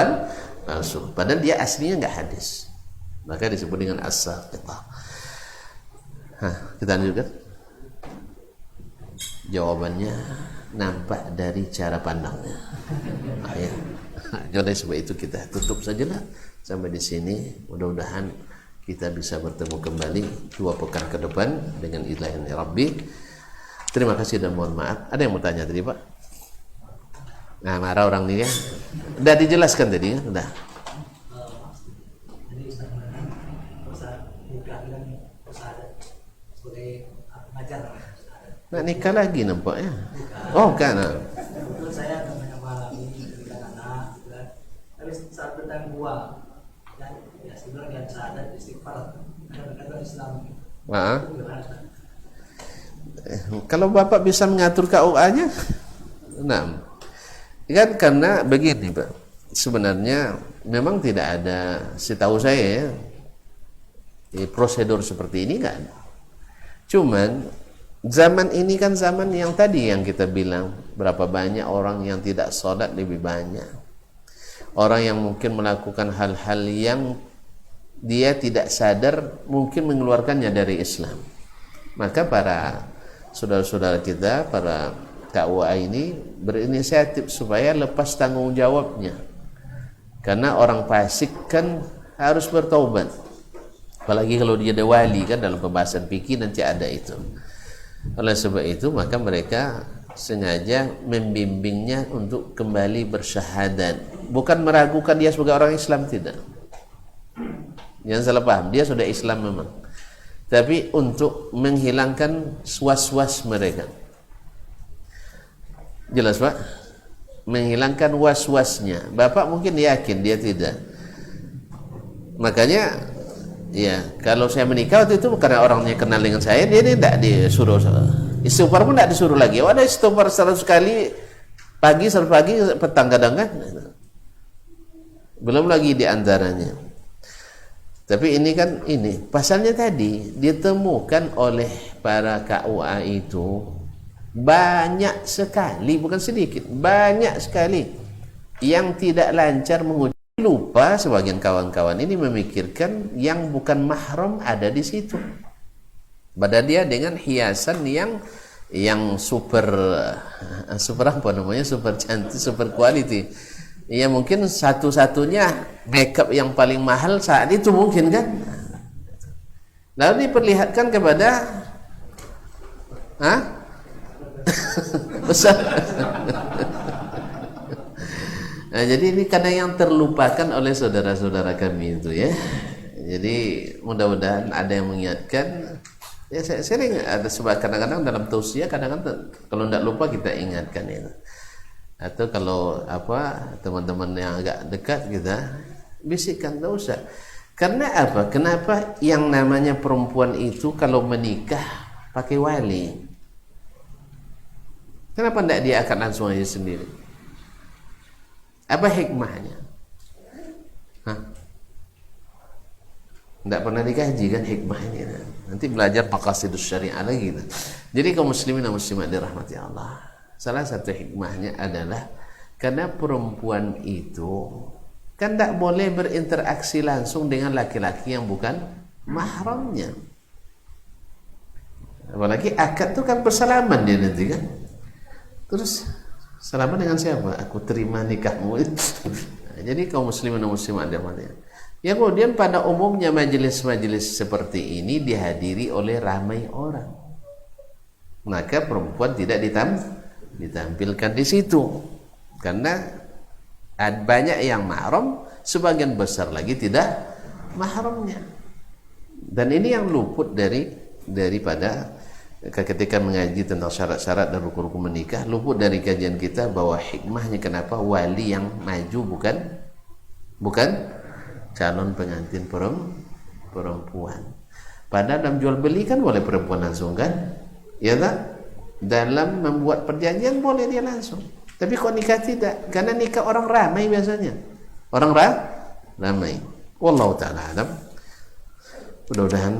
palsu, padahal dia aslinya enggak hadis, maka disebut dengan as-saqitah. Kita lanjutkan. Jawabannya nampak dari cara pandangnya. Ya. Oleh sebab itu kita tutup sajalah sampai di sini. Mudah-mudahan kita bisa bertemu kembali 2 pekan ke depan dengan izin Rabbi. Terima kasih dan mohon maaf. Ada yang mau tanya tadi, Pak? Nah, marah orang ini ya. Udah dijelaskan tadi ya, udah. Nah, nikah lagi nampaknya. Oh, kan. Betul, saya akan mengalami anak, tapi saat tentang buah dan ya sebenarnya syahadat istighfar kata Islam. Kalau Bapak bisa mengatur KUA-nya, nah, kan karena begini, Pak. Sebenarnya memang tidak ada, setahu saya ya, prosedur seperti ini kan. Cuman zaman ini kan zaman yang tadi yang kita bilang, berapa banyak orang yang tidak sholat lebih banyak. Orang yang mungkin melakukan hal-hal yang dia tidak sadar mungkin mengeluarkannya dari Islam. Maka para saudara-saudara kita, para KUA ini berinisiatif supaya lepas tanggung jawabnya. Karena orang fasik kan harus bertaubat. Apalagi kalau dia ada wali, kan dalam pembahasan fikih nanti ada itu. Oleh sebab itu maka mereka sengaja membimbingnya untuk kembali bersyahadat, bukan meragukan dia sebagai orang Islam, tidak. Jangan salah paham, dia sudah Islam memang, tapi untuk menghilangkan was-was mereka. Jelas, Pak? Menghilangkan was-wasnya. Bapak mungkin yakin, dia tidak. Makanya ya, kalau saya menikah waktu itu karena orangnya kenal dengan saya, dia tidak disuruh istighfar pun tidak disuruh lagi. Oh, ada istighfar 100 kali Pagi sampai pagi, petang kadang kan. Belum lagi di antaranya. Tapi ini kan pasalnya tadi ditemukan oleh para KUA itu banyak sekali, bukan sedikit, banyak sekali yang tidak lancar mengucapkan. Lupa sebagian kawan-kawan ini memikirkan yang bukan mahram ada di situ. Padahal dia dengan hiasan yang super apa namanya, super cantik, super quality. Ya mungkin satu-satunya makeup yang paling mahal saat itu mungkin kan. Lalu diperlihatkan kepada besar. Nah, jadi ini kadang yang terlupakan oleh saudara-saudara kami itu ya. Jadi mudah-mudahan ada yang mengingatkan. Ya saya sering ada sebab kadang-kadang dalam tausiah kadang-kadang kalau tidak lupa kita ingatkan itu. Atau kalau teman-teman yang agak dekat kita bisikkan, tidak usah. Karena apa? Kenapa yang namanya perempuan itu kalau menikah pakai wali? Kenapa tidak dia akan langsung aja sendiri? Apa hikmahnya? Tidak pernah dikaji kan hikmahnya. Nanti belajar maqasidus syariah lagi. Jadi kaum muslimin dan muslimat dirahmati Allah, salah satu hikmahnya adalah karena perempuan itu kan tidak boleh berinteraksi langsung dengan laki-laki yang bukan mahramnya. Apalagi akad itu kan bersalaman dia nanti kan. Terus salaman dengan siapa? Aku terima nikahmu. Jadi kaum muslimin dan muslimat dirahmati. Ya kemudian pada umumnya majelis-majelis seperti ini dihadiri oleh ramai orang. Maka perempuan tidak ditampilkan di situ. Karena banyak yang mahram, sebagian besar lagi tidak mahramnya. Dan ini yang luput daripada ketika mengaji tentang syarat-syarat dan rukun-rukun menikah, luput dari kajian kita bahwa hikmahnya kenapa wali yang maju bukan calon pengantin perempuan. Padahal dalam jual beli kan boleh perempuan langsung kan, ya tak? Dalam membuat perjanjian boleh dia langsung. Tapi kok nikah tidak? Karena nikah orang ramai biasanya. Orang ramai. Wallahu ta'ala alam. Mudah-mudahan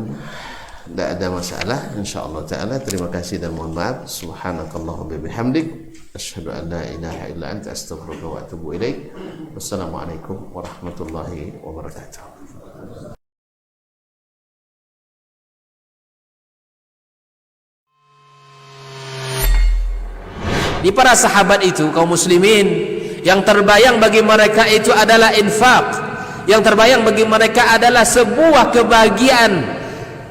tidak ada masalah, insyaallah taala. Terima kasih dan mohon maaf. Subhanakallahumma bihamdik, asyhadu an la ilaha illa anta, astaghfiruka wa atubu ilaik. Wassalamualaikum warahmatullahi wabarakatuh. Di para sahabat itu kaum muslimin, yang terbayang bagi mereka itu adalah infak. Yang terbayang bagi mereka adalah sebuah kebahagiaan,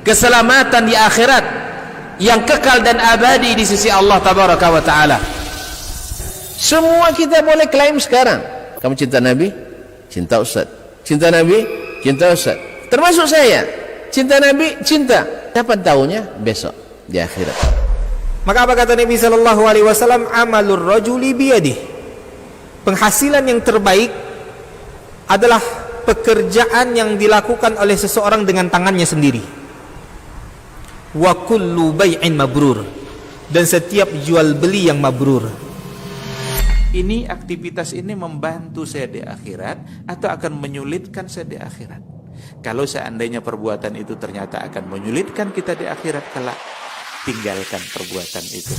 keselamatan di akhirat yang kekal dan abadi di sisi Allah tabaraka wa taala. Semua kita boleh klaim sekarang. Kamu cinta Nabi? Cinta Ustaz. Cinta Nabi? Cinta Ustaz. Termasuk saya. Cinta Nabi? Cinta. Kapan tahunya? Besok di akhirat. Maka apa kata Nabi sallallahu alaihi wasallam? Amalur rajuli biyadih. Penghasilan yang terbaik adalah pekerjaan yang dilakukan oleh seseorang dengan tangannya sendiri. Wa kullu bai'in mabrur, dan setiap jual beli yang mabrur. Ini aktivitas ini membantu saya di akhirat atau akan menyulitkan saya di akhirat? Kalau seandainya perbuatan itu ternyata akan menyulitkan kita di akhirat kelak, tinggalkan perbuatan itu.